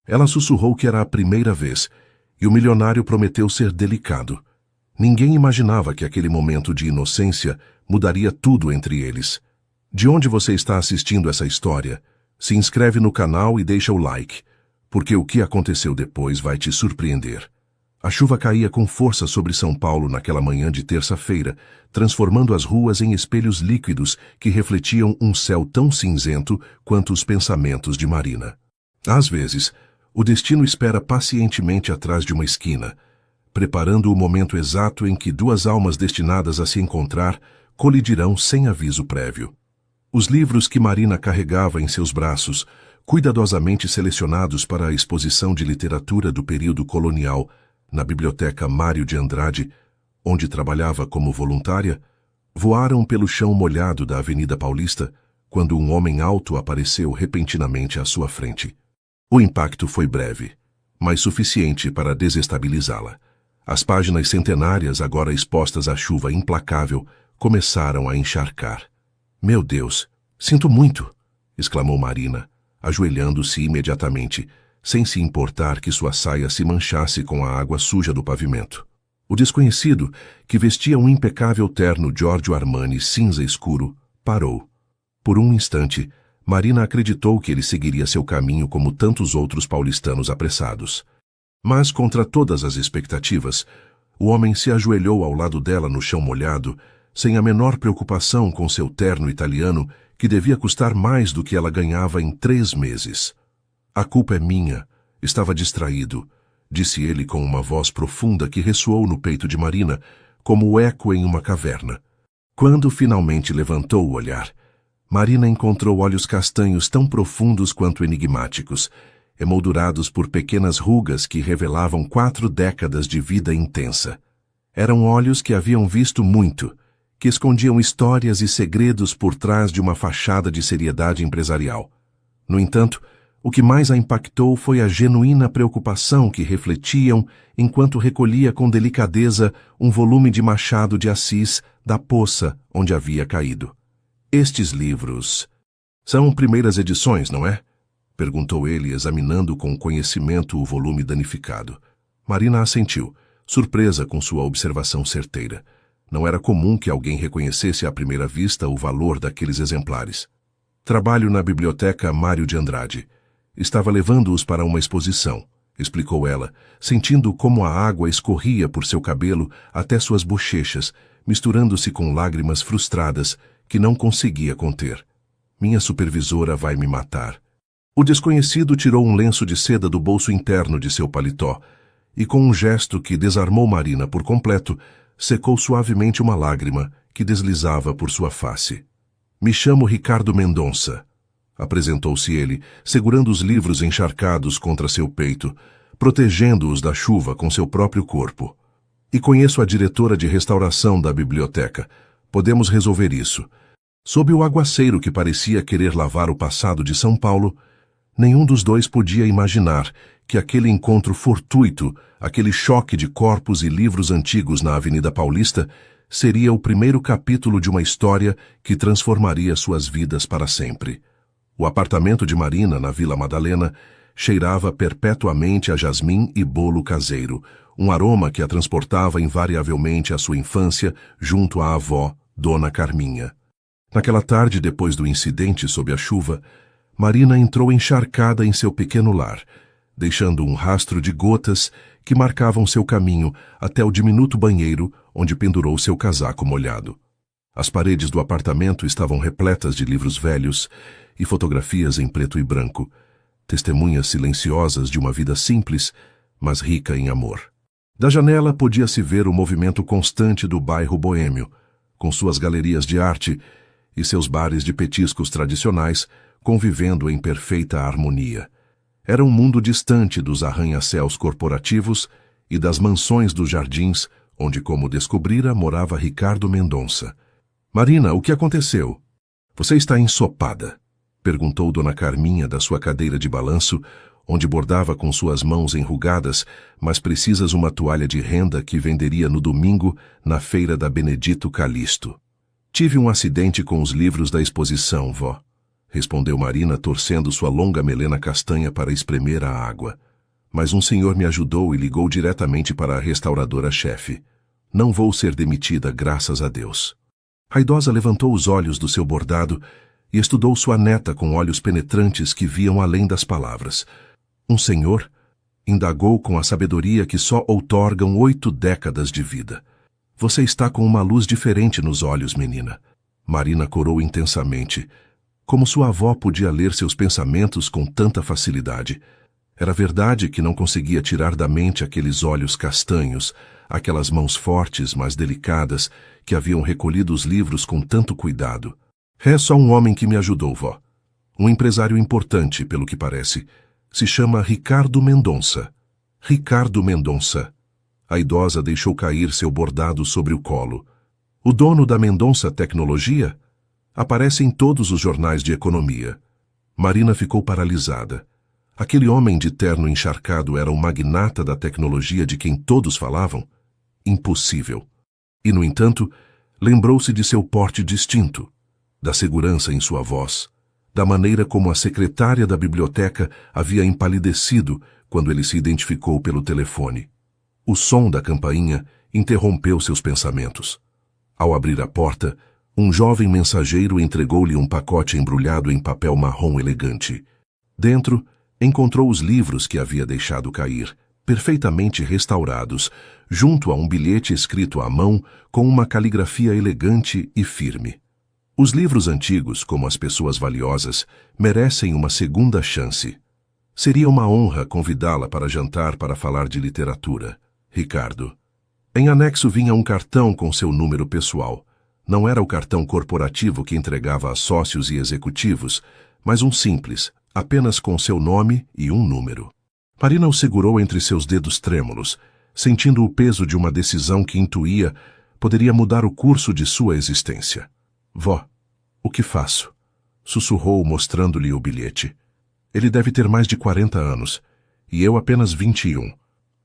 Ela sussurrou que era a primeira vez, e o milionário prometeu ser delicado. Ninguém imaginava que aquele momento de inocência mudaria tudo entre eles. De onde você está assistindo essa história? Se inscreve no canal e deixa o like, porque o que aconteceu depois vai te surpreender. A chuva caía com força sobre São Paulo naquela manhã de terça-feira, transformando as ruas em espelhos líquidos que refletiam um céu tão cinzento quanto os pensamentos de Marina. Às vezes, o destino espera pacientemente atrás de uma esquina, preparando o momento exato em que duas almas destinadas a se encontrar colidirão sem aviso prévio. Os livros que Marina carregava em seus braços, cuidadosamente selecionados para a exposição de literatura do período colonial na Biblioteca Mário de Andrade, onde trabalhava como voluntária, voaram pelo chão molhado da Avenida Paulista quando um homem alto apareceu repentinamente à sua frente. O impacto foi breve, mas suficiente para desestabilizá-la. As páginas centenárias, agora expostas à chuva implacável, começaram a encharcar. "Meu Deus, sinto muito!" exclamou Marina, ajoelhando-se imediatamente, sem se importar que sua saia se manchasse com a água suja do pavimento. O desconhecido, que vestia um impecável terno Giorgio Armani cinza escuro, parou. Por um instante, Marina acreditou que ele seguiria seu caminho como tantos outros paulistanos apressados. Mas, contra todas as expectativas, o homem se ajoelhou ao lado dela no chão molhado, sem a menor preocupação com seu terno italiano, que devia custar mais do que ela ganhava em 3 meses. "A culpa é minha. Estava distraído", disse ele com uma voz profunda que ressoou no peito de Marina, como o eco em uma caverna. Quando finalmente levantou o olhar, Marina encontrou olhos castanhos tão profundos quanto enigmáticos, emoldurados por pequenas rugas que revelavam 4 décadas de vida intensa. Eram olhos que haviam visto muito, que escondiam histórias e segredos por trás de uma fachada de seriedade empresarial. No entanto, o que mais a impactou foi a genuína preocupação que refletiam enquanto recolhia com delicadeza um volume de Machado de Assis da poça onde havia caído. "Estes livros são primeiras edições, não é?" perguntou ele, examinando com conhecimento o volume danificado. Marina assentiu, surpresa com sua observação certeira. Não era comum que alguém reconhecesse à primeira vista o valor daqueles exemplares. "Trabalho na Biblioteca Mário de Andrade. Estava levando-os para uma exposição", explicou ela, sentindo como a água escorria por seu cabelo até suas bochechas, misturando-se com lágrimas frustradas que não conseguia conter. "Minha supervisora vai me matar." O desconhecido tirou um lenço de seda do bolso interno de seu paletó e, com um gesto que desarmou Marina por completo, secou suavemente uma lágrima que deslizava por sua face. "Me chamo Ricardo Mendonça", apresentou-se ele, segurando os livros encharcados contra seu peito, protegendo-os da chuva com seu próprio corpo. "E conheço a diretora de restauração da biblioteca. Podemos resolver isso." Sob o aguaceiro que parecia querer lavar o passado de São Paulo, nenhum dos dois podia imaginar que aquele encontro fortuito, aquele choque de corpos e livros antigos na Avenida Paulista, seria o primeiro capítulo de uma história que transformaria suas vidas para sempre. O apartamento de Marina, na Vila Madalena, cheirava perpetuamente a jasmim e bolo caseiro, um aroma que a transportava invariavelmente à sua infância junto à avó, Dona Carminha. Naquela tarde, depois do incidente sob a chuva, Marina entrou encharcada em seu pequeno lar, deixando um rastro de gotas que marcavam seu caminho até o diminuto banheiro onde pendurou seu casaco molhado. As paredes do apartamento estavam repletas de livros velhos e fotografias em preto e branco, testemunhas silenciosas de uma vida simples, mas rica em amor. Da janela podia-se ver o movimento constante do bairro boêmio, com suas galerias de arte e seus bares de petiscos tradicionais convivendo em perfeita harmonia. Era um mundo distante dos arranha-céus corporativos e das mansões dos jardins, onde, como descobrira, morava Ricardo Mendonça. "Marina, o que aconteceu?" "Você está ensopada?" perguntou Dona Carminha da sua cadeira de balanço, onde bordava com suas mãos enrugadas, mas precisas uma toalha de renda que venderia no domingo na feira da Benedito Calixto. "Tive um acidente com os livros da exposição, vó." respondeu Marina, torcendo sua longa melena castanha para espremer a água. Mas um senhor me ajudou e ligou diretamente para a restauradora-chefe. Não vou ser demitida, graças a Deus. A idosa levantou os olhos do seu bordado e estudou sua neta com olhos penetrantes que viam além das palavras. Um senhor? Indagou com a sabedoria que só outorgam 8 décadas de vida. Você está com uma luz diferente nos olhos, menina. Marina corou intensamente. Como sua avó podia ler seus pensamentos com tanta facilidade? Era verdade que não conseguia tirar da mente aqueles olhos castanhos, aquelas mãos fortes, mas delicadas, que haviam recolhido os livros com tanto cuidado. É só um homem que me ajudou, vó. Um empresário importante, pelo que parece. Se chama Ricardo Mendonça. Ricardo Mendonça. A idosa deixou cair seu bordado sobre o colo. O dono da Mendonça Tecnologia? Aparece em todos os jornais de economia. Marina ficou paralisada. Aquele homem de terno encharcado era o magnata da tecnologia de quem todos falavam? Impossível. E, no entanto, lembrou-se de seu porte distinto, da segurança em sua voz, da maneira como a secretária da biblioteca havia empalidecido quando ele se identificou pelo telefone. O som da campainha interrompeu seus pensamentos. Ao abrir a porta, um jovem mensageiro entregou-lhe um pacote embrulhado em papel marrom elegante. Dentro, encontrou os livros que havia deixado cair, perfeitamente restaurados, junto a um bilhete escrito à mão com uma caligrafia elegante e firme. Os livros antigos, como as pessoas valiosas, merecem uma segunda chance. Seria uma honra convidá-la para jantar para falar de literatura. Ricardo. Em anexo vinha um cartão com seu número pessoal. Não era o cartão corporativo que entregava a sócios e executivos, mas um simples, apenas com seu nome e um número. Marina o segurou entre seus dedos trêmulos, sentindo o peso de uma decisão que intuía poderia mudar o curso de sua existência. Vó, o que faço? Sussurrou, mostrando-lhe o bilhete. Ele deve ter mais de 40 anos, e eu apenas 21.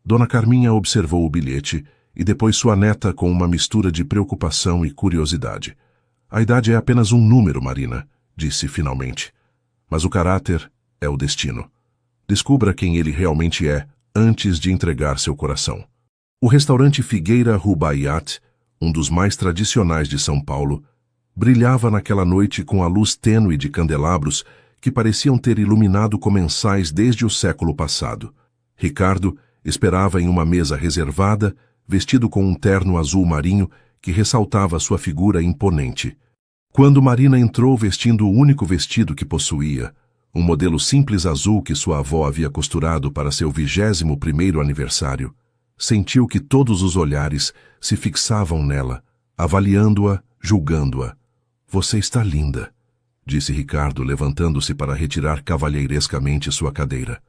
Dona Carminha observou o bilhete e depois sua neta com uma mistura de preocupação e curiosidade. A idade é apenas um número, Marina, disse finalmente. Mas o caráter é o destino. Descubra quem ele realmente é antes de entregar seu coração. O restaurante Figueira Rubaiyat, um dos mais tradicionais de São Paulo, brilhava naquela noite com a luz tênue de candelabros que pareciam ter iluminado comensais desde o século passado. Ricardo esperava em uma mesa reservada, vestido com um terno azul marinho que ressaltava sua figura imponente. Quando Marina entrou vestindo o único vestido que possuía, um modelo simples azul que sua avó havia costurado para seu 21º aniversário, sentiu que todos os olhares se fixavam nela, avaliando-a, julgando-a. Você está linda, disse Ricardo, levantando-se para retirar cavalheirescamente sua cadeira.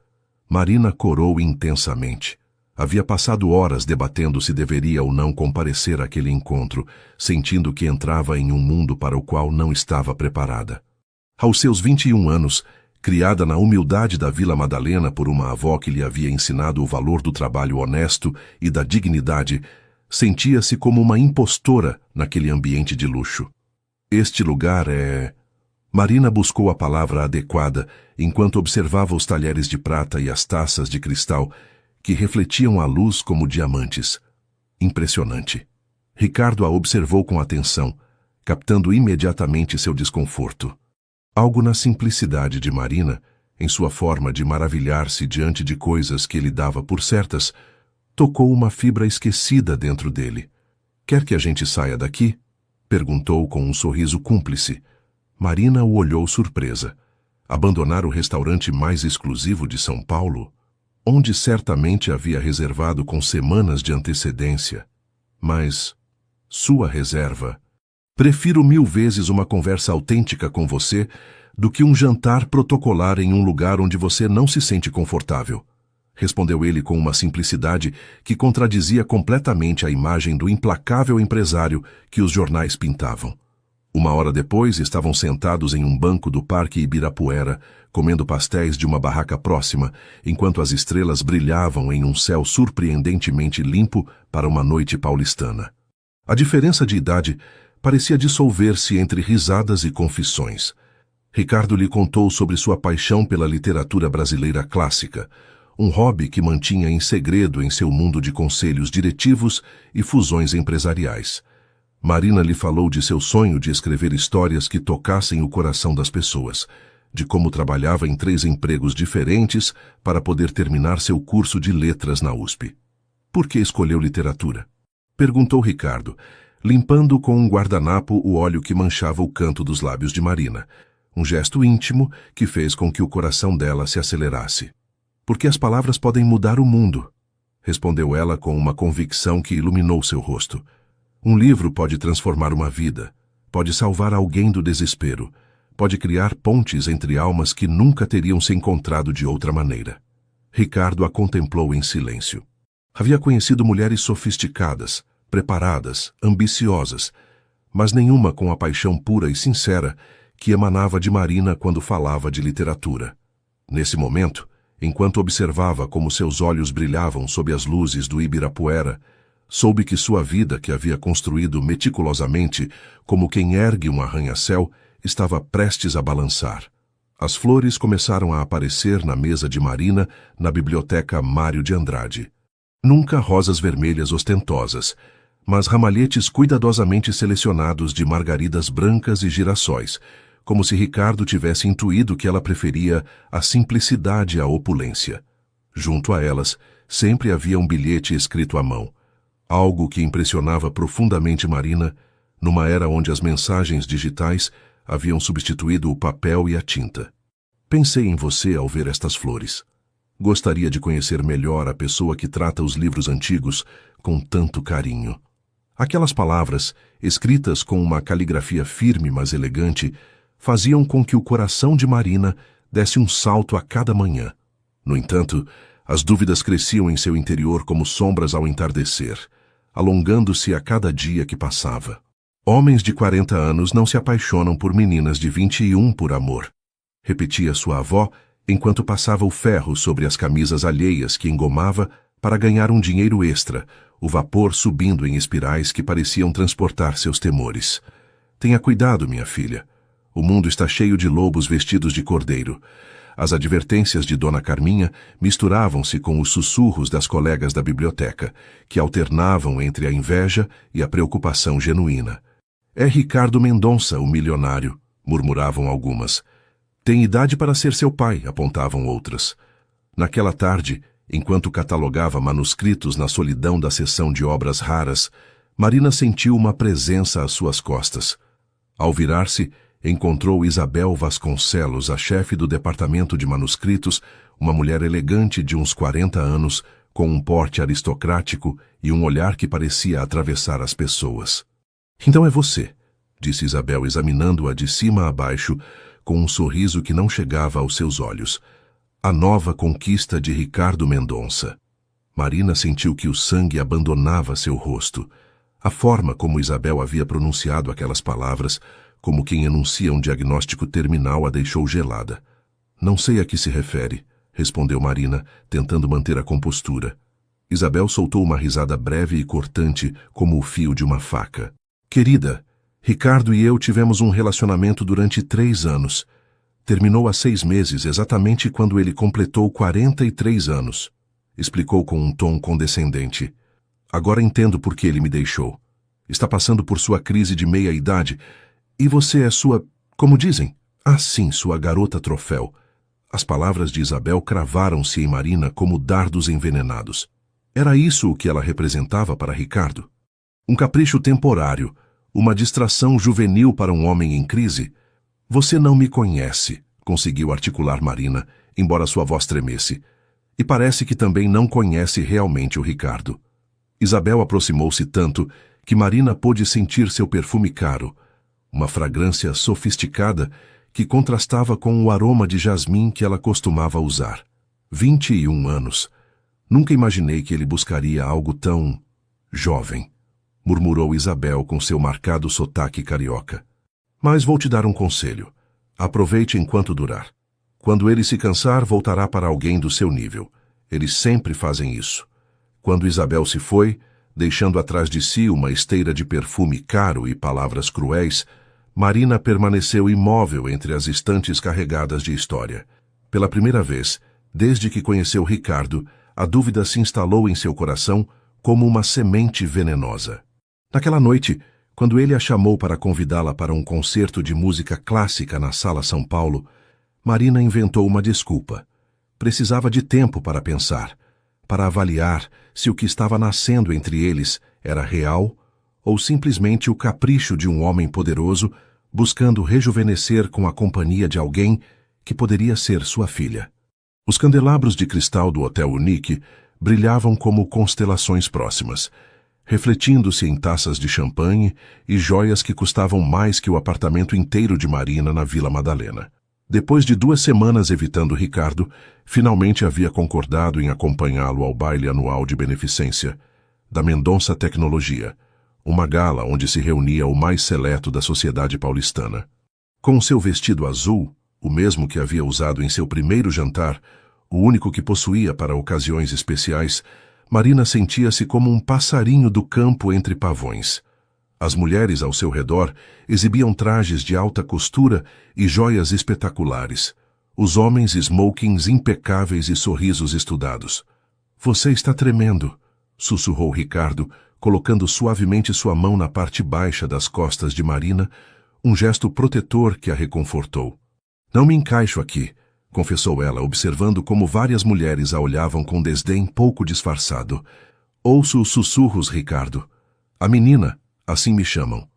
Marina corou intensamente. Havia passado horas debatendo se deveria ou não comparecer àquele encontro, sentindo que entrava em um mundo para o qual não estava preparada. Aos seus 21 anos, criada na humildade da Vila Madalena por uma avó que lhe havia ensinado o valor do trabalho honesto e da dignidade, sentia-se como uma impostora naquele ambiente de luxo. Este lugar é... Marina buscou a palavra adequada enquanto observava os talheres de prata e as taças de cristal que refletiam a luz como diamantes. Impressionante. Ricardo a observou com atenção, captando imediatamente seu desconforto. Algo na simplicidade de Marina, em sua forma de maravilhar-se diante de coisas que ele dava por certas, tocou uma fibra esquecida dentro dele. Quer que a gente saia daqui? Perguntou com um sorriso cúmplice. Marina o olhou surpresa. Abandonar o restaurante mais exclusivo de São Paulo, onde certamente havia reservado com semanas de antecedência. Mas sua reserva... Prefiro 1000 vezes uma conversa autêntica com você do que um jantar protocolar em um lugar onde você não se sente confortável, respondeu ele com uma simplicidade que contradizia completamente a imagem do implacável empresário que os jornais pintavam. Uma hora depois, estavam sentados em um banco do Parque Ibirapuera, comendo pastéis de uma barraca próxima, enquanto as estrelas brilhavam em um céu surpreendentemente limpo para uma noite paulistana. A diferença de idade parecia dissolver-se entre risadas e confissões. Ricardo lhe contou sobre sua paixão pela literatura brasileira clássica, um hobby que mantinha em segredo em seu mundo de conselhos diretivos e fusões empresariais. Marina lhe falou de seu sonho de escrever histórias que tocassem o coração das pessoas, de como trabalhava em 3 empregos diferentes para poder terminar seu curso de letras na USP. Por que escolheu literatura? Perguntou Ricardo, limpando com um guardanapo o óleo que manchava o canto dos lábios de Marina, um gesto íntimo que fez com que o coração dela se acelerasse. Porque as palavras podem mudar o mundo, respondeu ela com uma convicção que iluminou seu rosto. Um livro pode transformar uma vida, pode salvar alguém do desespero, pode criar pontes entre almas que nunca teriam se encontrado de outra maneira. Ricardo a contemplou em silêncio. Havia conhecido mulheres sofisticadas, preparadas, ambiciosas, mas nenhuma com a paixão pura e sincera que emanava de Marina quando falava de literatura. Nesse momento, enquanto observava como seus olhos brilhavam sob as luzes do Ibirapuera, soube que sua vida, que havia construído meticulosamente como quem ergue um arranha-céu, estava prestes a balançar. As flores começaram a aparecer na mesa de Marina na biblioteca Mário de Andrade. Nunca rosas vermelhas ostentosas, mas ramalhetes cuidadosamente selecionados de margaridas brancas e girassóis, como se Ricardo tivesse intuído que ela preferia a simplicidade à opulência. Junto a elas, sempre havia um bilhete escrito à mão, algo que impressionava profundamente Marina, numa era onde as mensagens digitais haviam substituído o papel e a tinta. Pensei em você ao ver estas flores. Gostaria de conhecer melhor a pessoa que trata os livros antigos com tanto carinho. Aquelas palavras, escritas com uma caligrafia firme mas elegante, faziam com que o coração de Marina desse um salto a cada manhã. No entanto, as dúvidas cresciam em seu interior como sombras ao entardecer, alongando-se a cada dia que passava. Homens de 40 anos não se apaixonam por meninas de 21 por amor, repetia sua avó, enquanto passava o ferro sobre as camisas alheias que engomava para ganhar um dinheiro extra, o vapor subindo em espirais que pareciam transportar seus temores. Tenha cuidado, minha filha. O mundo está cheio de lobos vestidos de cordeiro. As advertências de Dona Carminha misturavam-se com os sussurros das colegas da biblioteca, que alternavam entre a inveja e a preocupação genuína. É Ricardo Mendonça, o milionário, murmuravam algumas. Tem idade para ser seu pai, apontavam outras. Naquela tarde, enquanto catalogava manuscritos na solidão da seção de obras raras, Marina sentiu uma presença às suas costas. Ao virar-se, encontrou Isabel Vasconcelos, a chefe do departamento de manuscritos, uma mulher elegante de uns 40 anos, com um porte aristocrático e um olhar que parecia atravessar as pessoas. Então é você, disse Isabel, examinando-a de cima a baixo, com um sorriso que não chegava aos seus olhos. A nova conquista de Ricardo Mendonça. Marina sentiu que o sangue abandonava seu rosto. A forma como Isabel havia pronunciado aquelas palavras, como quem enuncia um diagnóstico terminal, a deixou gelada. Não sei a que se refere, respondeu Marina, tentando manter a compostura. Isabel soltou uma risada breve e cortante, como o fio de uma faca. Querida, Ricardo e eu tivemos um relacionamento durante 3 anos. Terminou há 6 meses, exatamente quando ele completou 43 anos, explicou com um tom condescendente. Agora entendo por que ele me deixou. Está passando por sua crise de meia-idade. E você é sua, como dizem? Ah, sim, sua garota troféu. As palavras de Isabel cravaram-se em Marina como dardos envenenados. Era isso o que ela representava para Ricardo? Um capricho temporário, uma distração juvenil para um homem em crise? Você não me conhece, conseguiu articular Marina, embora sua voz tremesse. E parece que também não conhece realmente o Ricardo. Isabel aproximou-se tanto que Marina pôde sentir seu perfume caro, uma fragrância sofisticada que contrastava com o aroma de jasmim que ela costumava usar. 21 anos. Nunca imaginei que ele buscaria algo tão jovem, murmurou Isabel com seu marcado sotaque carioca. Mas vou te dar um conselho. Aproveite enquanto durar. Quando ele se cansar, voltará para alguém do seu nível. Eles sempre fazem isso. Quando Isabel se foi, deixando atrás de si uma esteira de perfume caro e palavras cruéis, Marina permaneceu imóvel entre as estantes carregadas de história. Pela primeira vez, desde que conheceu Ricardo, a dúvida se instalou em seu coração como uma semente venenosa. Naquela noite, quando ele a chamou para convidá-la para um concerto de música clássica na Sala São Paulo, Marina inventou uma desculpa. Precisava de tempo para pensar, para avaliar se o que estava nascendo entre eles era real ou simplesmente o capricho de um homem poderoso buscando rejuvenescer com a companhia de alguém que poderia ser sua filha. Os candelabros de cristal do Hotel Unique brilhavam como constelações próximas, refletindo-se em taças de champanhe e joias que custavam mais que o apartamento inteiro de Marina na Vila Madalena. Depois de 2 semanas evitando Ricardo, finalmente havia concordado em acompanhá-lo ao baile anual de beneficência da Mendonça Tecnologia, uma gala onde se reunia o mais seleto da sociedade paulistana. Com seu vestido azul, o mesmo que havia usado em seu primeiro jantar, o único que possuía para ocasiões especiais, Marina sentia-se como um passarinho do campo entre pavões. As mulheres ao seu redor exibiam trajes de alta costura e joias espetaculares. Os homens smokings impecáveis e sorrisos estudados. "Você está tremendo", sussurrou Ricardo, colocando suavemente sua mão na parte baixa das costas de Marina, um gesto protetor que a reconfortou. "Não me encaixo aqui", confessou ela, observando como várias mulheres a olhavam com desdém pouco disfarçado. "Ouço os sussurros, Ricardo. A menina, assim me chamam."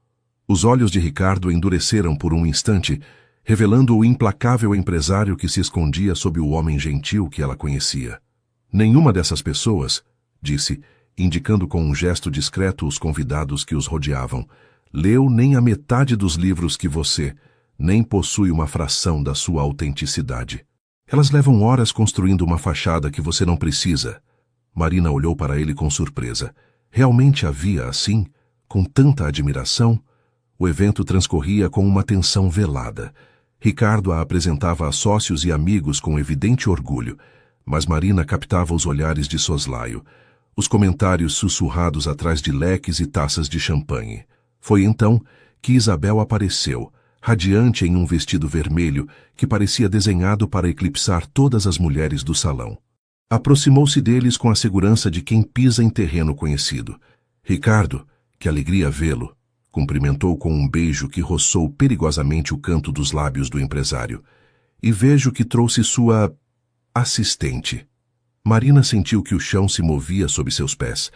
Os olhos de Ricardo endureceram por um instante, revelando o implacável empresário que se escondia sob o homem gentil que ela conhecia. "Nenhuma dessas pessoas", disse, indicando com um gesto discreto os convidados que os rodeavam, "leu nem a metade dos livros que você, nem possui uma fração da sua autenticidade. Elas levam horas construindo uma fachada que você não precisa." Marina olhou para ele com surpresa. Realmente havia, assim, com tanta admiração? O evento transcorria com uma tensão velada. Ricardo a apresentava a sócios e amigos com evidente orgulho, mas Marina captava os olhares de soslaio, os comentários sussurrados atrás de leques e taças de champanhe. Foi então que Isabel apareceu, radiante em um vestido vermelho que parecia desenhado para eclipsar todas as mulheres do salão. Aproximou-se deles com a segurança de quem pisa em terreno conhecido. "Ricardo, que alegria vê-lo", cumprimentou com um beijo que roçou perigosamente o canto dos lábios do empresário. "E vejo que trouxe sua assistente." Marina sentiu que o chão se movia sob seus pés.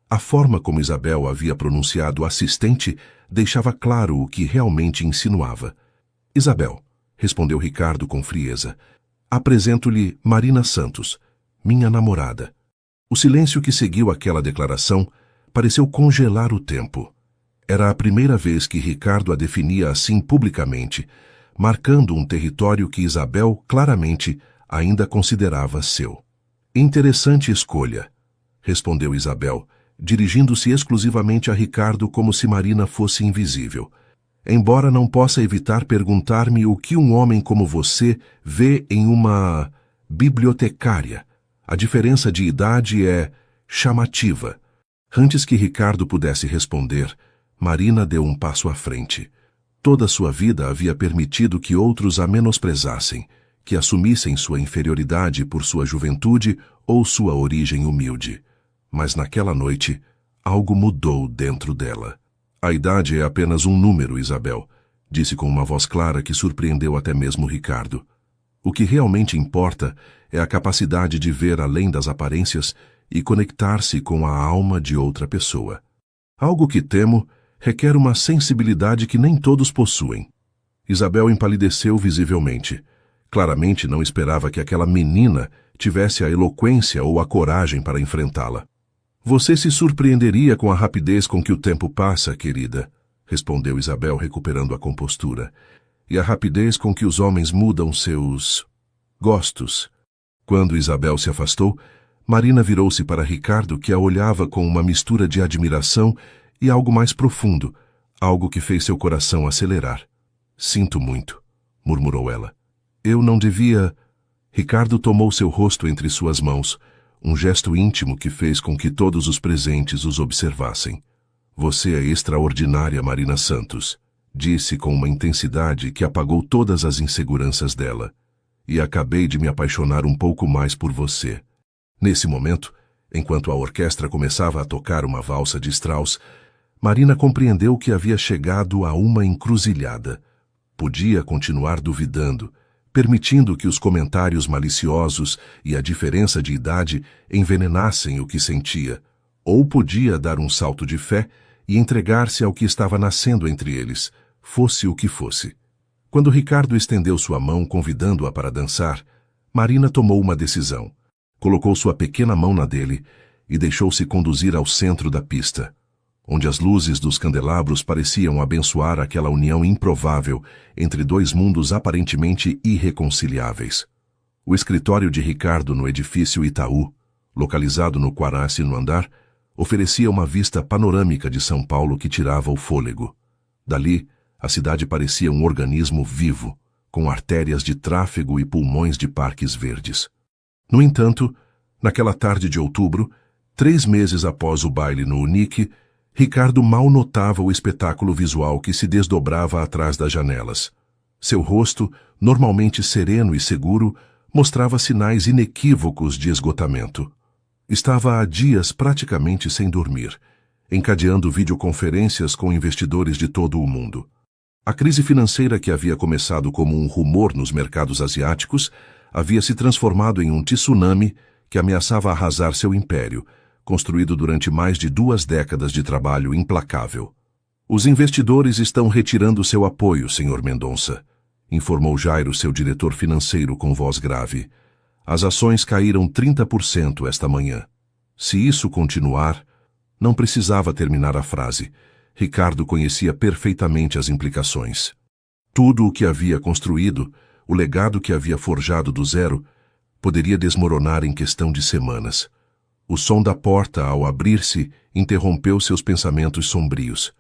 A forma como Isabel havia pronunciado assistente deixava claro o que realmente insinuava. "Isabel", respondeu Ricardo com frieza, "apresento-lhe Marina Santos, minha namorada." O silêncio que seguiu aquela declaração pareceu congelar o tempo. Era a primeira vez que Ricardo a definia assim publicamente, marcando um território que Isabel, claramente, ainda considerava seu. "Interessante escolha", respondeu Isabel, dirigindo-se exclusivamente a Ricardo como se Marina fosse invisível. "Embora não possa evitar perguntar-me o que um homem como você vê em uma bibliotecária. A diferença de idade é chamativa." Antes que Ricardo pudesse responder, Marina deu um passo à frente. Toda sua vida havia permitido que outros a menosprezassem, que assumissem sua inferioridade por sua juventude ou sua origem humilde. Mas naquela noite, algo mudou dentro dela. "A idade é apenas um número, Isabel", disse com uma voz clara que surpreendeu até mesmo Ricardo. "O que realmente importa é a capacidade de ver além das aparências e conectar-se com a alma de outra pessoa. Algo que temo requer uma sensibilidade que nem todos possuem." Isabel empalideceu visivelmente. Claramente não esperava que aquela menina tivesse a eloquência ou a coragem para enfrentá-la. "Você se surpreenderia com a rapidez com que o tempo passa, querida", respondeu Isabel, recuperando a compostura. "E a rapidez com que os homens mudam seus gostos." Quando Isabel se afastou, Marina virou-se para Ricardo, que a olhava com uma mistura de admiração e algo mais profundo, algo que fez seu coração acelerar. "Sinto muito", murmurou ela. "Eu não devia..." Ricardo tomou seu rosto entre suas mãos, um gesto íntimo que fez com que todos os presentes os observassem. "Você é extraordinária, Marina Santos", Disse com uma intensidade que apagou todas as inseguranças dela. E acabei de me apaixonar um pouco mais por você. Nesse momento, enquanto a orquestra começava a tocar uma valsa de Strauss, Marina compreendeu que havia chegado a uma encruzilhada. Podia continuar duvidando, permitindo que os comentários maliciosos e a diferença de idade envenenassem o que sentia, ou podia dar um salto de fé e entregar-se ao que estava nascendo entre eles, fosse o que fosse. Quando Ricardo estendeu sua mão convidando-a para dançar, Marina tomou uma decisão. Colocou sua pequena mão na dele e deixou-se conduzir ao centro da pista, onde as luzes dos candelabros pareciam abençoar aquela união improvável entre dois mundos aparentemente irreconciliáveis. O escritório de Ricardo no edifício Itaú, localizado no 40º andar, oferecia uma vista panorâmica de São Paulo que tirava o fôlego. Dali, a cidade parecia um organismo vivo, com artérias de tráfego e pulmões de parques verdes. No entanto, naquela tarde de outubro, 3 meses após o baile no Unique, Ricardo mal notava o espetáculo visual que se desdobrava atrás das janelas. Seu rosto, normalmente sereno e seguro, mostrava sinais inequívocos de esgotamento. Estava há dias praticamente sem dormir, encadeando videoconferências com investidores de todo o mundo. A crise financeira que havia começado como um rumor nos mercados asiáticos havia se transformado em um tsunami que ameaçava arrasar seu império, construído durante mais de 2 décadas de trabalho implacável. Os investidores estão retirando seu apoio, Sr. Mendonça, informou Jairo, seu diretor financeiro, com voz grave. As ações caíram 30% esta manhã. Se isso continuar... Não precisava terminar a frase. Ricardo conhecia perfeitamente as implicações. Tudo o que havia construído, o legado que havia forjado do zero, poderia desmoronar em questão de semanas. O som da porta, ao abrir-se, interrompeu seus pensamentos sombrios.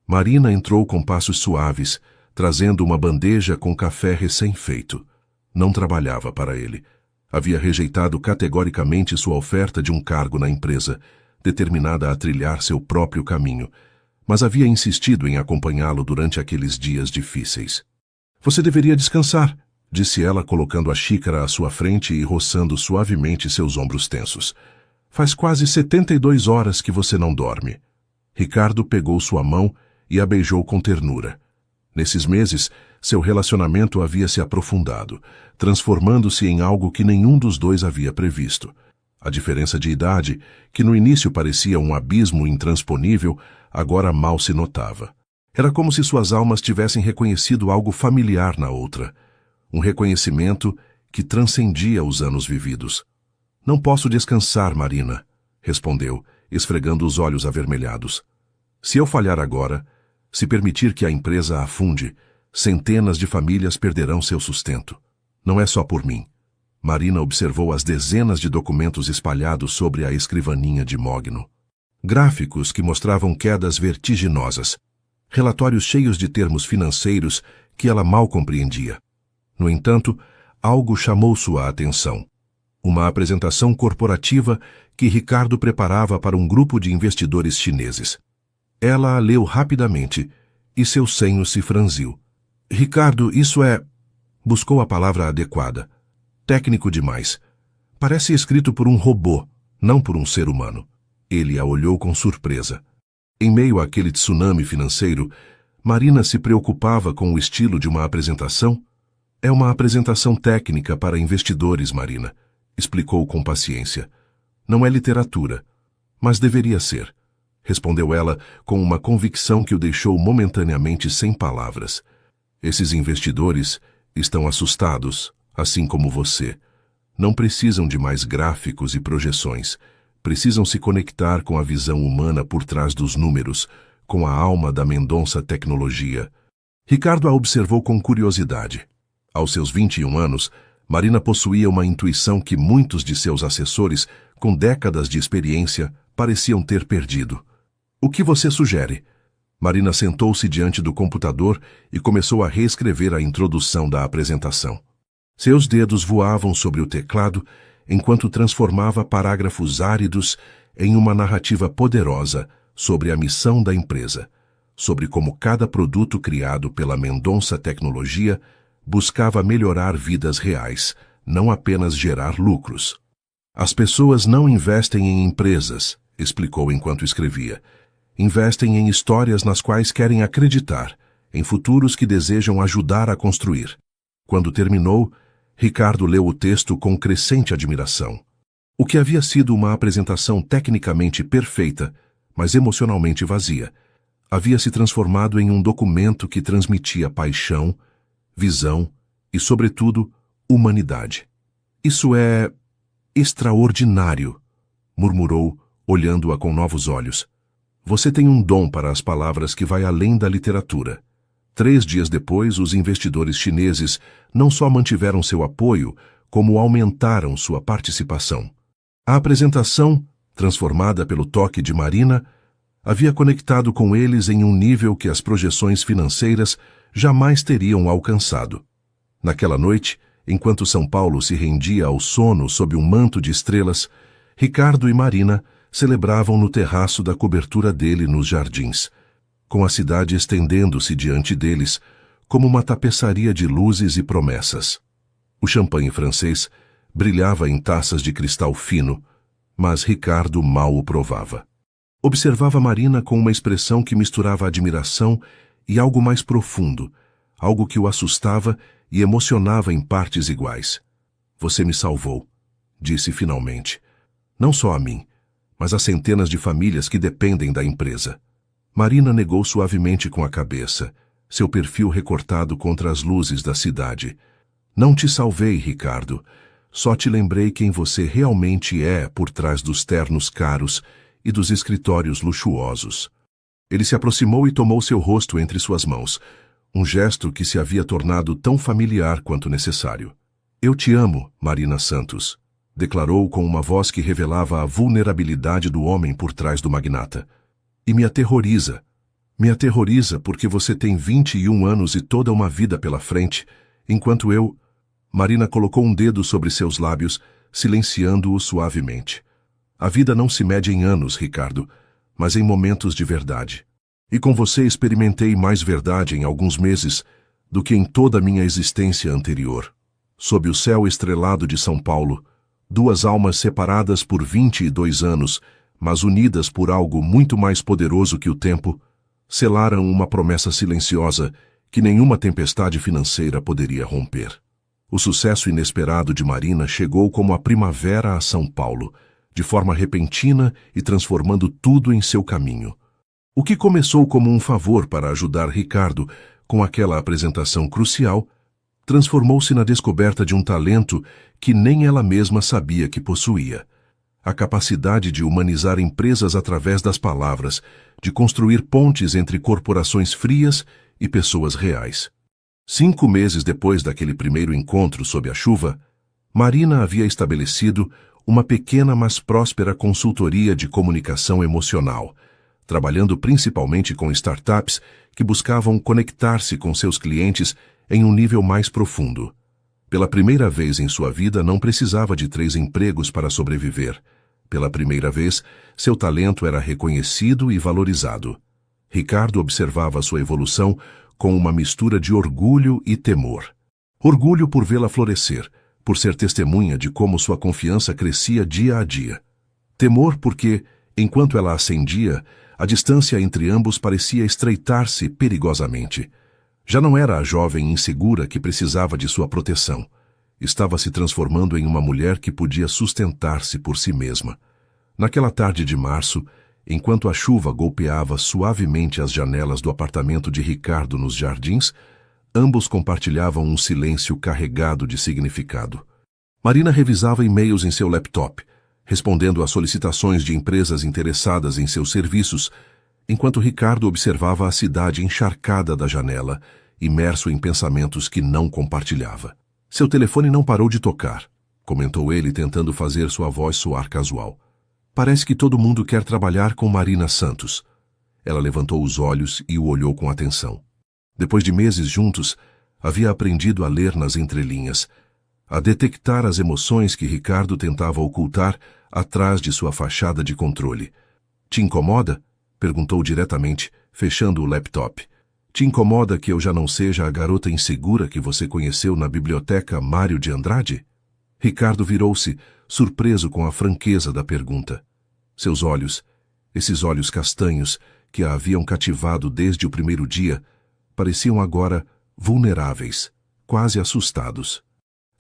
Marina entrou com passos suaves, trazendo uma bandeja com café recém-feito. Não trabalhava para ele. Havia rejeitado categoricamente sua oferta de um cargo na empresa, determinada a trilhar seu próprio caminho, mas havia insistido em acompanhá-lo durante aqueles dias difíceis. Você deveria descansar, disse ela, colocando a xícara à sua frente e roçando suavemente seus ombros tensos. Faz quase 72 horas que você não dorme. Ricardo pegou sua mão e a beijou com ternura. Nesses meses, seu relacionamento havia se aprofundado, transformando-se em algo que nenhum dos dois havia previsto. A diferença de idade, que no início parecia um abismo intransponível, agora mal se notava. Era como se suas almas tivessem reconhecido algo familiar na outra, um reconhecimento que transcendia os anos vividos. Não posso descansar, Marina, respondeu, esfregando os olhos avermelhados. Se eu falhar agora, se permitir que a empresa afunde, centenas de famílias perderão seu sustento. Não é só por mim. Marina observou as dezenas de documentos espalhados sobre a escrivaninha de Mogno. Gráficos que mostravam quedas vertiginosas, relatórios cheios de termos financeiros que ela mal compreendia. No entanto, algo chamou sua atenção. Uma apresentação corporativa que Ricardo preparava para um grupo de investidores chineses. Ela a leu rapidamente e seu senho se franziu. Ricardo, isso é... Buscou a palavra adequada. Técnico demais. Parece escrito por um robô, não por um ser humano. Ele a olhou com surpresa. Em meio àquele tsunami financeiro, Marina se preocupava com o estilo de uma apresentação. É uma apresentação técnica para investidores, Marina, explicou com paciência. Não é literatura, mas deveria ser, respondeu ela com uma convicção que o deixou momentaneamente sem palavras. Esses investidores estão assustados, assim como você. Não precisam de mais gráficos e projeções. Precisam se conectar com a visão humana por trás dos números, com a alma da Mendonça Tecnologia. Ricardo a observou com curiosidade. Aos seus 21 anos, Marina possuía uma intuição que muitos de seus assessores, com décadas de experiência, pareciam ter perdido. O que você sugere? Marina sentou-se diante do computador e começou a reescrever a introdução da apresentação. Seus dedos voavam sobre o teclado enquanto transformava parágrafos áridos em uma narrativa poderosa sobre a missão da empresa, sobre como cada produto criado pela Mendonça Tecnologia buscava melhorar vidas reais, não apenas gerar lucros. As pessoas não investem em empresas, explicou enquanto escrevia. Investem em histórias nas quais querem acreditar, em futuros que desejam ajudar a construir. Quando terminou, Ricardo leu o texto com crescente admiração. O que havia sido uma apresentação tecnicamente perfeita, mas emocionalmente vazia, havia se transformado em um documento que transmitia paixão, visão e, sobretudo, humanidade. Isso é extraordinário, murmurou, olhando-a com novos olhos. Você tem um dom para as palavras que vai além da literatura. 3 dias depois, os investidores chineses não só mantiveram seu apoio, como aumentaram sua participação. A apresentação, transformada pelo toque de Marina, havia conectado com eles em um nível que as projeções financeiras jamais teriam alcançado. Naquela noite, enquanto São Paulo se rendia ao sono sob um manto de estrelas, Ricardo e Marina celebravam no terraço da cobertura dele nos jardins, com a cidade estendendo-se diante deles como uma tapeçaria de luzes e promessas. O champanhe francês brilhava em taças de cristal fino, mas Ricardo mal o provava. Observava Marina com uma expressão que misturava admiração e algo mais profundo, algo que o assustava e emocionava em partes iguais. Você me salvou, disse finalmente. Não só a mim, mas a centenas de famílias que dependem da empresa. Marina negou suavemente com a cabeça, seu perfil recortado contra as luzes da cidade. Não te salvei, Ricardo. Só te lembrei quem você realmente é por trás dos ternos caros e dos escritórios luxuosos. Ele se aproximou e tomou seu rosto entre suas mãos, um gesto que se havia tornado tão familiar quanto necessário. Eu te amo, Marina Santos, declarou com uma voz que revelava a vulnerabilidade do homem por trás do magnata. E me aterroriza. Me aterroriza porque você tem 21 anos e toda uma vida pela frente, enquanto eu... Marina colocou um dedo sobre seus lábios, silenciando-o suavemente. A vida não se mede em anos, Ricardo, mas em momentos de verdade. E com você experimentei mais verdade em alguns meses do que em toda a minha existência anterior. Sob o céu estrelado de São Paulo, 2 almas separadas por 22 anos, mas unidas por algo muito mais poderoso que o tempo, selaram uma promessa silenciosa que nenhuma tempestade financeira poderia romper. O sucesso inesperado de Marina chegou como a primavera a São Paulo, de forma repentina e transformando tudo em seu caminho. O que começou como um favor para ajudar Ricardo com aquela apresentação crucial, transformou-se na descoberta de um talento que nem ela mesma sabia que possuía. A capacidade de humanizar empresas através das palavras, de construir pontes entre corporações frias e pessoas reais. 5 meses depois daquele primeiro encontro sob a chuva, Marina havia estabelecido uma pequena mas próspera consultoria de comunicação emocional, trabalhando principalmente com startups que buscavam conectar-se com seus clientes em um nível mais profundo. Pela primeira vez em sua vida, não precisava de 3 empregos para sobreviver. Pela primeira vez, seu talento era reconhecido e valorizado. Ricardo observava sua evolução com uma mistura de orgulho e temor. Orgulho por vê-la florescer, por ser testemunha de como sua confiança crescia dia a dia. Temor porque, enquanto ela ascendia, a distância entre ambos parecia estreitar-se perigosamente. Já não era a jovem insegura que precisava de sua proteção. Estava se transformando em uma mulher que podia sustentar-se por si mesma. Naquela tarde de março, enquanto a chuva golpeava suavemente as janelas do apartamento de Ricardo nos jardins, ambos compartilhavam um silêncio carregado de significado. Marina revisava e-mails em seu laptop, respondendo a solicitações de empresas interessadas em seus serviços, enquanto Ricardo observava a cidade encharcada da janela, imerso em pensamentos que não compartilhava. Seu telefone não parou de tocar, comentou ele tentando fazer sua voz soar casual. Parece que todo mundo quer trabalhar com Marina Santos. Ela levantou os olhos e o olhou com atenção. Depois de meses juntos, havia aprendido a ler nas entrelinhas, a detectar as emoções que Ricardo tentava ocultar atrás de sua fachada de controle. Te incomoda? Perguntou diretamente, fechando o laptop. Te incomoda que eu já não seja a garota insegura que você conheceu na biblioteca Mário de Andrade? Ricardo virou-se, surpreso com a franqueza da pergunta. Seus olhos, esses olhos castanhos que a haviam cativado desde o primeiro dia, pareciam agora vulneráveis, quase assustados.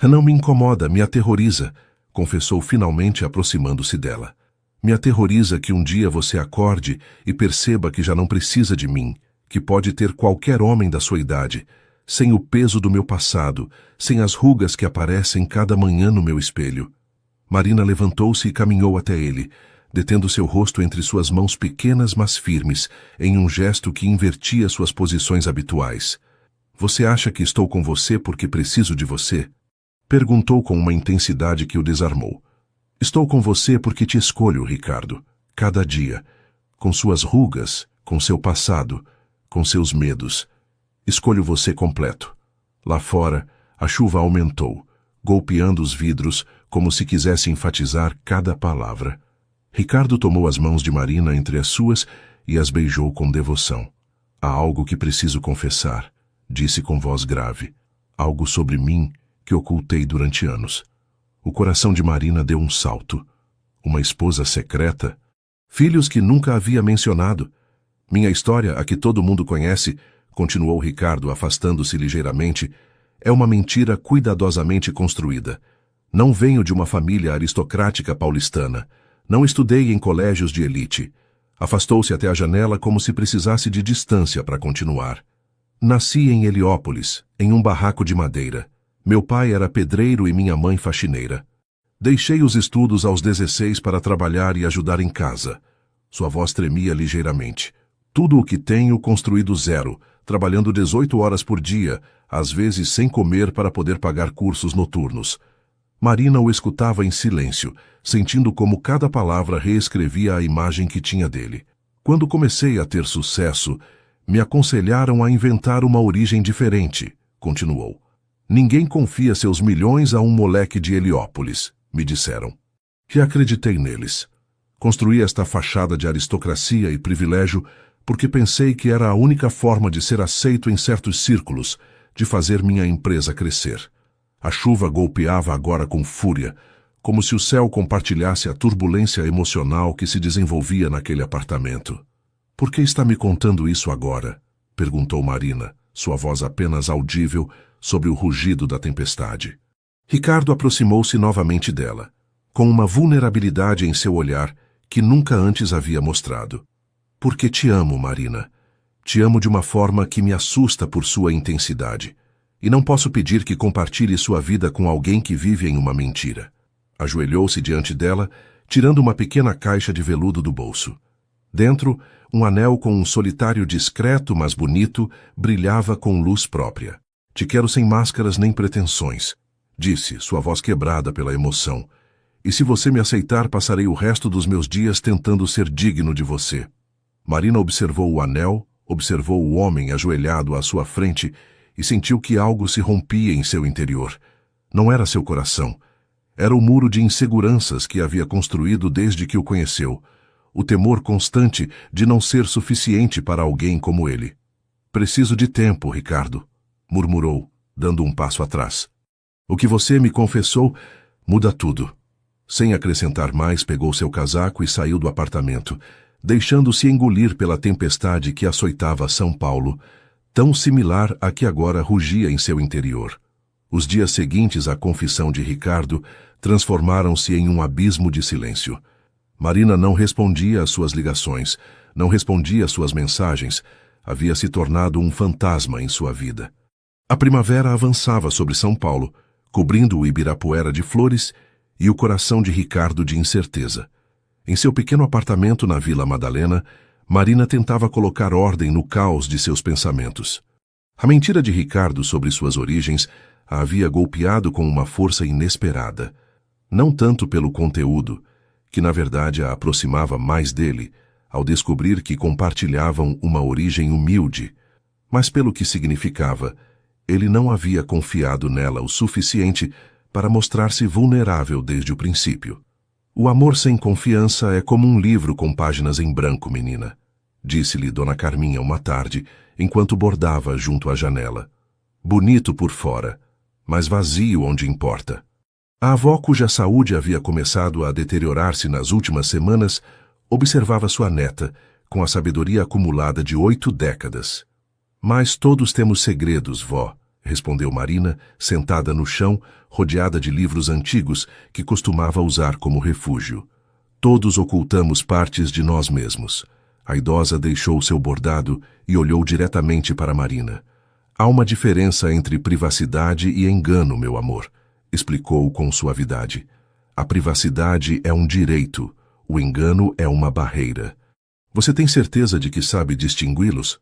Não me incomoda, me aterroriza, confessou finalmente aproximando-se dela. Me aterroriza que um dia você acorde e perceba que já não precisa de mim, que pode ter qualquer homem da sua idade, sem o peso do meu passado, sem as rugas que aparecem cada manhã no meu espelho. Marina levantou-se e caminhou até ele, detendo seu rosto entre suas mãos pequenas mas firmes, em um gesto que invertia suas posições habituais. Você acha que estou com você porque preciso de você? Perguntou com uma intensidade que o desarmou. Estou com você porque te escolho, Ricardo, cada dia, com suas rugas, com seu passado, com seus medos. Escolho você completo. Lá fora, a chuva aumentou, golpeando os vidros como se quisesse enfatizar cada palavra. Ricardo tomou as mãos de Marina entre as suas e as beijou com devoção. Há algo que preciso confessar, disse com voz grave. Algo sobre mim que ocultei durante anos. O coração de Marina deu um salto. Uma esposa secreta? Filhos que nunca havia mencionado. Minha história, a que todo mundo conhece, continuou Ricardo afastando-se ligeiramente, é uma mentira cuidadosamente construída. Não venho de uma família aristocrática paulistana. Não estudei em colégios de elite. Afastou-se até a janela como se precisasse de distância para continuar. Nasci em Heliópolis, em um barraco de madeira. Meu pai era pedreiro e minha mãe faxineira. Deixei os estudos aos 16 para trabalhar e ajudar em casa. Sua voz tremia ligeiramente. Tudo o que tenho construí do zero, trabalhando 18 horas por dia, às vezes sem comer para poder pagar cursos noturnos. Marina o escutava em silêncio, sentindo como cada palavra reescrevia a imagem que tinha dele. Quando comecei a ter sucesso, me aconselharam a inventar uma origem diferente, continuou. Ninguém confia seus milhões a um moleque de Heliópolis, me disseram. E acreditei neles. Construí esta fachada de aristocracia e privilégio porque pensei que era a única forma de ser aceito em certos círculos, de fazer minha empresa crescer. A chuva golpeava agora com fúria, como se o céu compartilhasse a turbulência emocional que se desenvolvia naquele apartamento. Por que está me contando isso agora? Perguntou Marina, sua voz apenas audível sobre o rugido da tempestade. Ricardo aproximou-se novamente dela, com uma vulnerabilidade em seu olhar que nunca antes havia mostrado. Porque te amo, Marina. Te amo de uma forma que me assusta por sua intensidade. E não posso pedir que compartilhe sua vida com alguém que vive em uma mentira. Ajoelhou-se diante dela, tirando uma pequena caixa de veludo do bolso. Dentro, um anel com um solitário discreto, mas bonito, brilhava com luz própria. Te quero sem máscaras nem pretensões, disse, sua voz quebrada pela emoção. E se você me aceitar, passarei o resto dos meus dias tentando ser digno de você. Marina observou o anel, observou o homem ajoelhado à sua frente e sentiu que algo se rompia em seu interior. Não era seu coração. Era o muro de inseguranças que havia construído desde que o conheceu. O temor constante de não ser suficiente para alguém como ele. Preciso de tempo, Ricardo, murmurou, dando um passo atrás. O que você me confessou muda tudo. Sem acrescentar mais, pegou seu casaco e saiu do apartamento, deixando-se engolir pela tempestade que açoitava São Paulo, tão similar à que agora rugia em seu interior. Os dias seguintes à confissão de Ricardo transformaram-se em um abismo de silêncio. Marina não respondia às suas ligações, não respondia às suas mensagens, havia se tornado um fantasma em sua vida. A primavera avançava sobre São Paulo, cobrindo o Ibirapuera de flores e o coração de Ricardo de incerteza. Em seu pequeno apartamento na Vila Madalena, Marina tentava colocar ordem no caos de seus pensamentos. A mentira de Ricardo sobre suas origens a havia golpeado com uma força inesperada, não tanto pelo conteúdo, que na verdade a aproximava mais dele, ao descobrir que compartilhavam uma origem humilde, mas pelo que significava. Ele não havia confiado nela o suficiente para mostrar-se vulnerável desde o princípio. O amor sem confiança é como um livro com páginas em branco, menina. disse-lhe Dona Carminha uma tarde, enquanto bordava junto à janela. Bonito por fora, mas vazio onde importa. A avó, cuja saúde havia começado a deteriorar-se nas últimas semanas, observava sua neta, com a sabedoria acumulada de 8 décadas. Mas todos temos segredos, vó, respondeu Marina, sentada no chão, rodeada de livros antigos que costumava usar como refúgio. Todos ocultamos partes de nós mesmos. A idosa deixou seu bordado e olhou diretamente para Marina. Há uma diferença entre privacidade e engano, meu amor, explicou com suavidade. A privacidade é um direito, o engano é uma barreira. Você tem certeza de que sabe distingui-los?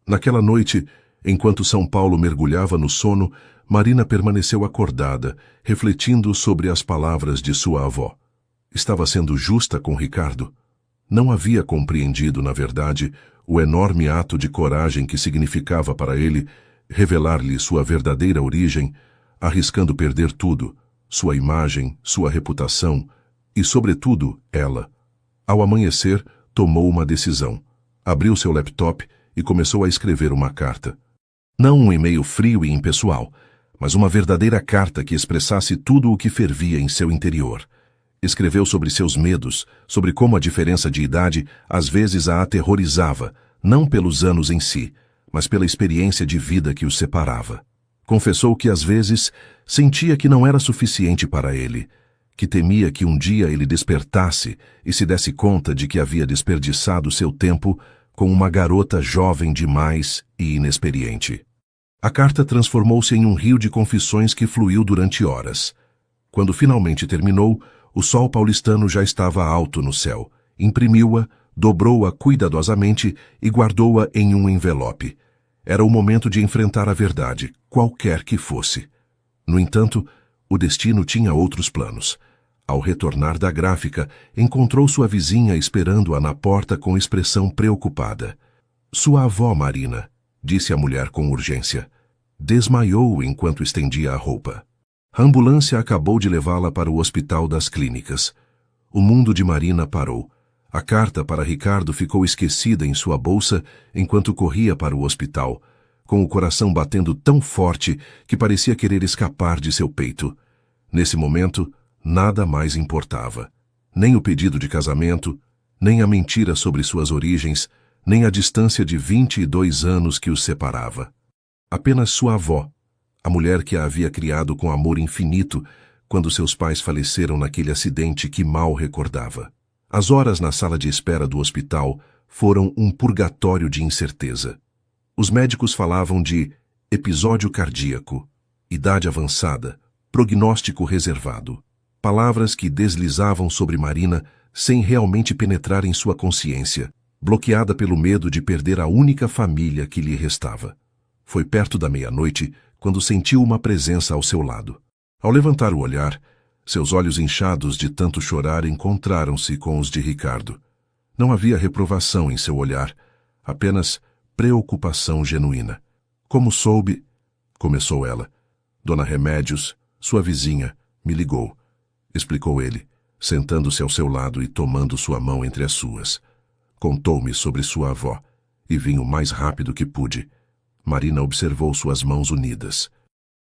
Naquela noite, enquanto São Paulo mergulhava no sono, Marina permaneceu acordada, refletindo sobre as palavras de sua avó. Estava sendo justa com Ricardo? Não havia compreendido, na verdade, o enorme ato de coragem que significava para ele revelar-lhe sua verdadeira origem, arriscando perder tudo, sua imagem, sua reputação e, sobretudo, ela. Ao amanhecer, tomou uma decisão. Abriu seu laptop e começou a escrever uma carta. Não um e-mail frio e impessoal, mas uma verdadeira carta que expressasse tudo o que fervia em seu interior. Escreveu sobre seus medos, sobre como a diferença de idade às vezes a aterrorizava, não pelos anos em si, mas pela experiência de vida que os separava. Confessou que às vezes sentia que não era suficiente para ele, que temia que um dia ele despertasse e se desse conta de que havia desperdiçado seu tempo com uma garota jovem demais e inexperiente. A carta transformou-se em um rio de confissões que fluiu durante horas. Quando finalmente terminou, o sol paulistano já estava alto no céu. Imprimiu-a, dobrou-a cuidadosamente e guardou-a em um envelope. Era o momento de enfrentar a verdade, qualquer que fosse. No entanto, o destino tinha outros planos. Ao retornar da gráfica, encontrou sua vizinha esperando-a na porta com expressão preocupada. Sua avó, Marina, disse a mulher com urgência. Desmaiou enquanto estendia a roupa. A ambulância acabou de levá-la para o Hospital das Clínicas. O mundo de Marina parou. A carta para Ricardo ficou esquecida em sua bolsa enquanto corria para o hospital, com o coração batendo tão forte que parecia querer escapar de seu peito. Nesse momento, nada mais importava. Nem o pedido de casamento, nem a mentira sobre suas origens, nem a distância de 22 anos que os separava. Apenas sua avó, a mulher que a havia criado com amor infinito quando seus pais faleceram naquele acidente que mal recordava. As horas na sala de espera do hospital foram um purgatório de incerteza. Os médicos falavam de episódio cardíaco, idade avançada, prognóstico reservado. Palavras que deslizavam sobre Marina sem realmente penetrar em sua consciência, bloqueada pelo medo de perder a única família que lhe restava. Foi perto da meia-noite quando sentiu uma presença ao seu lado. Ao levantar o olhar, seus olhos inchados de tanto chorar encontraram-se com os de Ricardo. Não havia reprovação em seu olhar, apenas preocupação genuína. Como soube, começou ela. Dona Remédios, sua vizinha, me ligou, explicou ele, sentando-se ao seu lado e tomando sua mão entre as suas. Contou-me sobre sua avó, e vim o mais rápido que pude. Marina observou suas mãos unidas.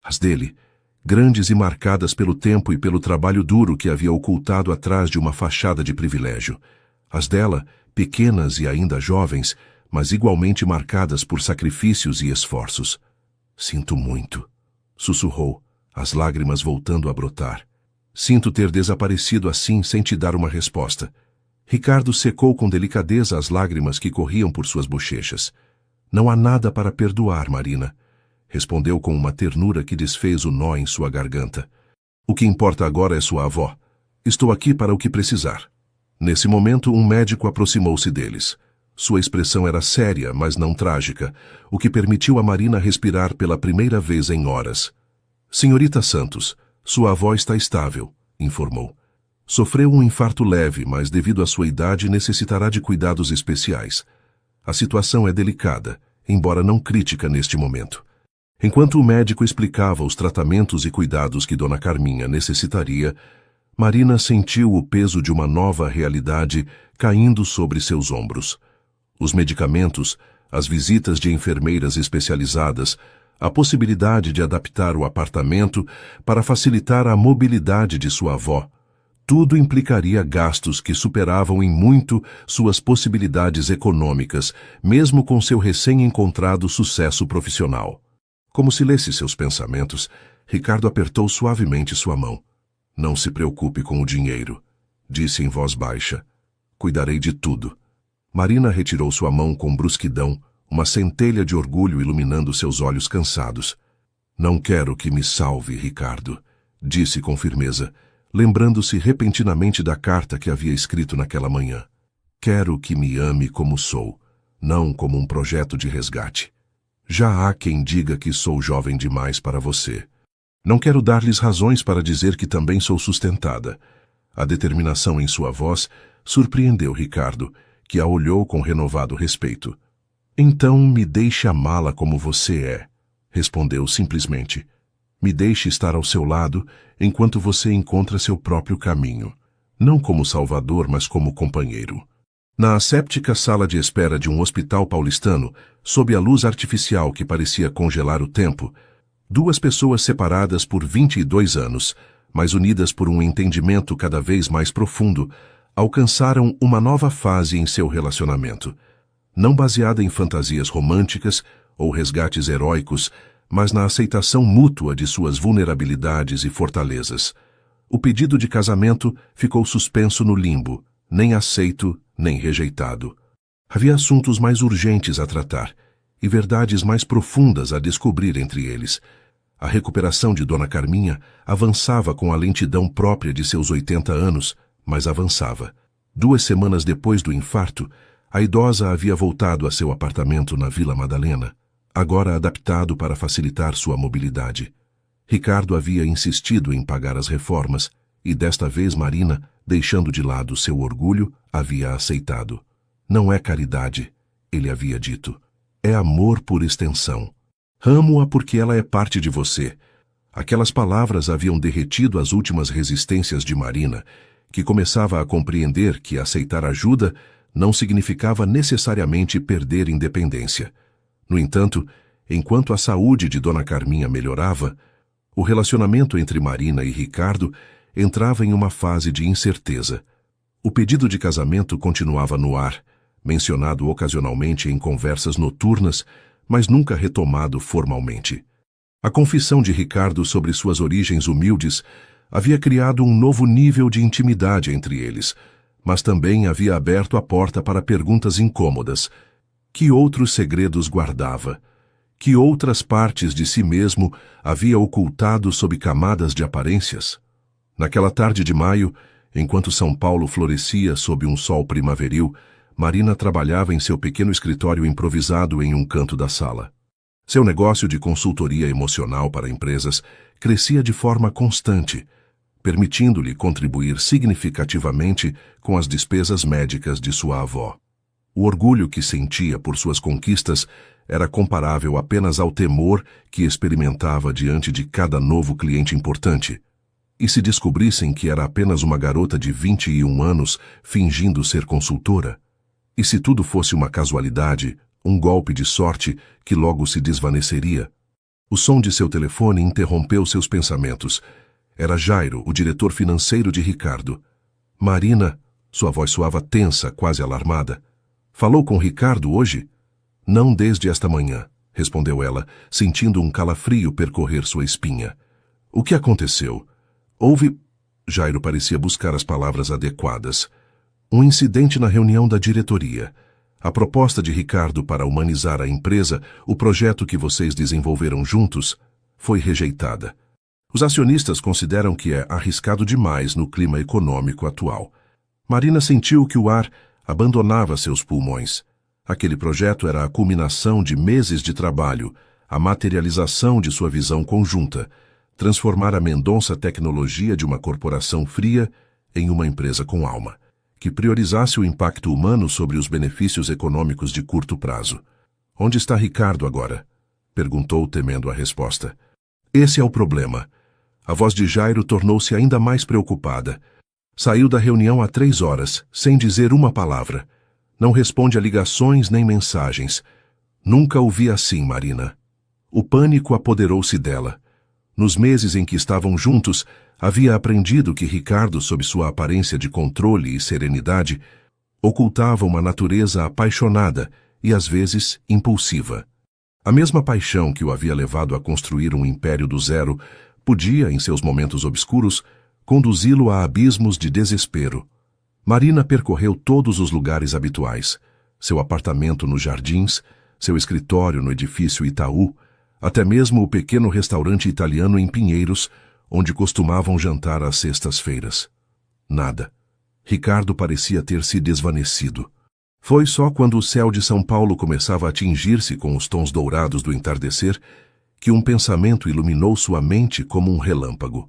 As dele, grandes e marcadas pelo tempo e pelo trabalho duro que havia ocultado atrás de uma fachada de privilégio. As dela, pequenas e ainda jovens, mas igualmente marcadas por sacrifícios e esforços. Sinto muito, sussurrou, as lágrimas voltando a brotar. Sinto ter desaparecido assim sem te dar uma resposta. Ricardo secou com delicadeza as lágrimas que corriam por suas bochechas. Não há nada para perdoar, Marina, respondeu com uma ternura que desfez o nó em sua garganta. O que importa agora é sua avó. Estou aqui para o que precisar. Nesse momento, um médico aproximou-se deles. Sua expressão era séria, mas não trágica, o que permitiu a Marina respirar pela primeira vez em horas. Senhorita Santos, sua avó está estável, informou. Sofreu um infarto leve, mas devido à sua idade necessitará de cuidados especiais. A situação é delicada, embora não crítica neste momento. Enquanto o médico explicava os tratamentos e cuidados que Dona Carminha necessitaria, Marina sentiu o peso de uma nova realidade caindo sobre seus ombros. Os medicamentos, as visitas de enfermeiras especializadas, a possibilidade de adaptar o apartamento para facilitar a mobilidade de sua avó, tudo implicaria gastos que superavam em muito suas possibilidades econômicas, mesmo com seu recém-encontrado sucesso profissional. Como se lesse seus pensamentos, Ricardo apertou suavemente sua mão. Não se preocupe com o dinheiro, disse em voz baixa. Cuidarei de tudo. Marina retirou sua mão com brusquidão, uma centelha de orgulho iluminando seus olhos cansados. Não quero que me salve, Ricardo, disse com firmeza, lembrando-se repentinamente da carta que havia escrito naquela manhã. Quero que me ame como sou, não como um projeto de resgate. Já há quem diga que sou jovem demais para você. Não quero dar-lhes razões para dizer que também sou sustentada. A determinação em sua voz surpreendeu Ricardo, que a olhou com renovado respeito. Então me deixe amá-la como você é, respondeu simplesmente. Me deixe estar ao seu lado enquanto você encontra seu próprio caminho, não como salvador, mas como companheiro. Na asséptica sala de espera de um hospital paulistano, sob a luz artificial que parecia congelar o tempo, duas pessoas separadas por 22 anos, mas unidas por um entendimento cada vez mais profundo, alcançaram uma nova fase em seu relacionamento, não baseada em fantasias românticas ou resgates heróicos, mas na aceitação mútua de suas vulnerabilidades e fortalezas. O pedido de casamento ficou suspenso no limbo, nem aceito, nem rejeitado. Havia assuntos mais urgentes a tratar e verdades mais profundas a descobrir entre eles. A recuperação de Dona Carminha avançava com a lentidão própria de seus 80 anos, mas avançava. 2 semanas depois do infarto, a idosa havia voltado a seu apartamento na Vila Madalena, agora adaptado para facilitar sua mobilidade. Ricardo havia insistido em pagar as reformas, e desta vez Marina, deixando de lado seu orgulho, havia aceitado. Não é caridade, ele havia dito. É amor por extensão. Amo-a porque ela é parte de você. Aquelas palavras haviam derretido as últimas resistências de Marina, que começava a compreender que aceitar ajuda não significava necessariamente perder independência. No entanto, enquanto a saúde de Dona Carminha melhorava, o relacionamento entre Marina e Ricardo entrava em uma fase de incerteza. O pedido de casamento continuava no ar, mencionado ocasionalmente em conversas noturnas, mas nunca retomado formalmente. A confissão de Ricardo sobre suas origens humildes havia criado um novo nível de intimidade entre eles, mas também havia aberto a porta para perguntas incômodas. Que outros segredos guardava? Que outras partes de si mesmo havia ocultado sob camadas de aparências? Naquela tarde de maio, enquanto São Paulo florescia sob um sol primaveril, Marina trabalhava em seu pequeno escritório improvisado em um canto da sala. Seu negócio de consultoria emocional para empresas crescia de forma constante, permitindo-lhe contribuir significativamente com as despesas médicas de sua avó. O orgulho que sentia por suas conquistas era comparável apenas ao temor que experimentava diante de cada novo cliente importante. E se descobrissem que era apenas uma garota de 21 anos fingindo ser consultora? E se tudo fosse uma casualidade, um golpe de sorte que logo se desvaneceria? O som de seu telefone interrompeu seus pensamentos. Era Jairo, o diretor financeiro de Ricardo. Marina, sua voz soava tensa, quase alarmada. Falou com Ricardo hoje? Não desde esta manhã, respondeu ela, sentindo um calafrio percorrer sua espinha. O que aconteceu? Houve... Jairo parecia buscar as palavras adequadas. Um incidente na reunião da diretoria. A proposta de Ricardo para humanizar a empresa, o projeto que vocês desenvolveram juntos, foi rejeitada. Os acionistas consideram que é arriscado demais no clima econômico atual. Marina sentiu que o ar abandonava seus pulmões. Aquele projeto era a culminação de meses de trabalho, a materialização de sua visão conjunta, transformar a Mendonça Tecnologia de uma corporação fria em uma empresa com alma, que priorizasse o impacto humano sobre os benefícios econômicos de curto prazo. Onde está Ricardo agora? Perguntou, temendo a resposta. Esse é o problema. A voz de Jairo tornou-se ainda mais preocupada. Saiu da reunião há 3 horas, sem dizer uma palavra. Não responde a ligações nem mensagens. Nunca o vi assim, Marina. O pânico apoderou-se dela. Nos meses em que estavam juntos, havia aprendido que Ricardo, sob sua aparência de controle e serenidade, ocultava uma natureza apaixonada e, às vezes, impulsiva. A mesma paixão que o havia levado a construir um império do zero podia, em seus momentos obscuros, conduzi-lo a abismos de desespero. Marina percorreu todos os lugares habituais, seu apartamento nos Jardins, seu escritório no edifício Itaú, até mesmo o pequeno restaurante italiano em Pinheiros, onde costumavam jantar às sextas-feiras. Nada. Ricardo parecia ter se desvanecido. Foi só quando o céu de São Paulo começava a tingir-se com os tons dourados do entardecer que um pensamento iluminou sua mente como um relâmpago.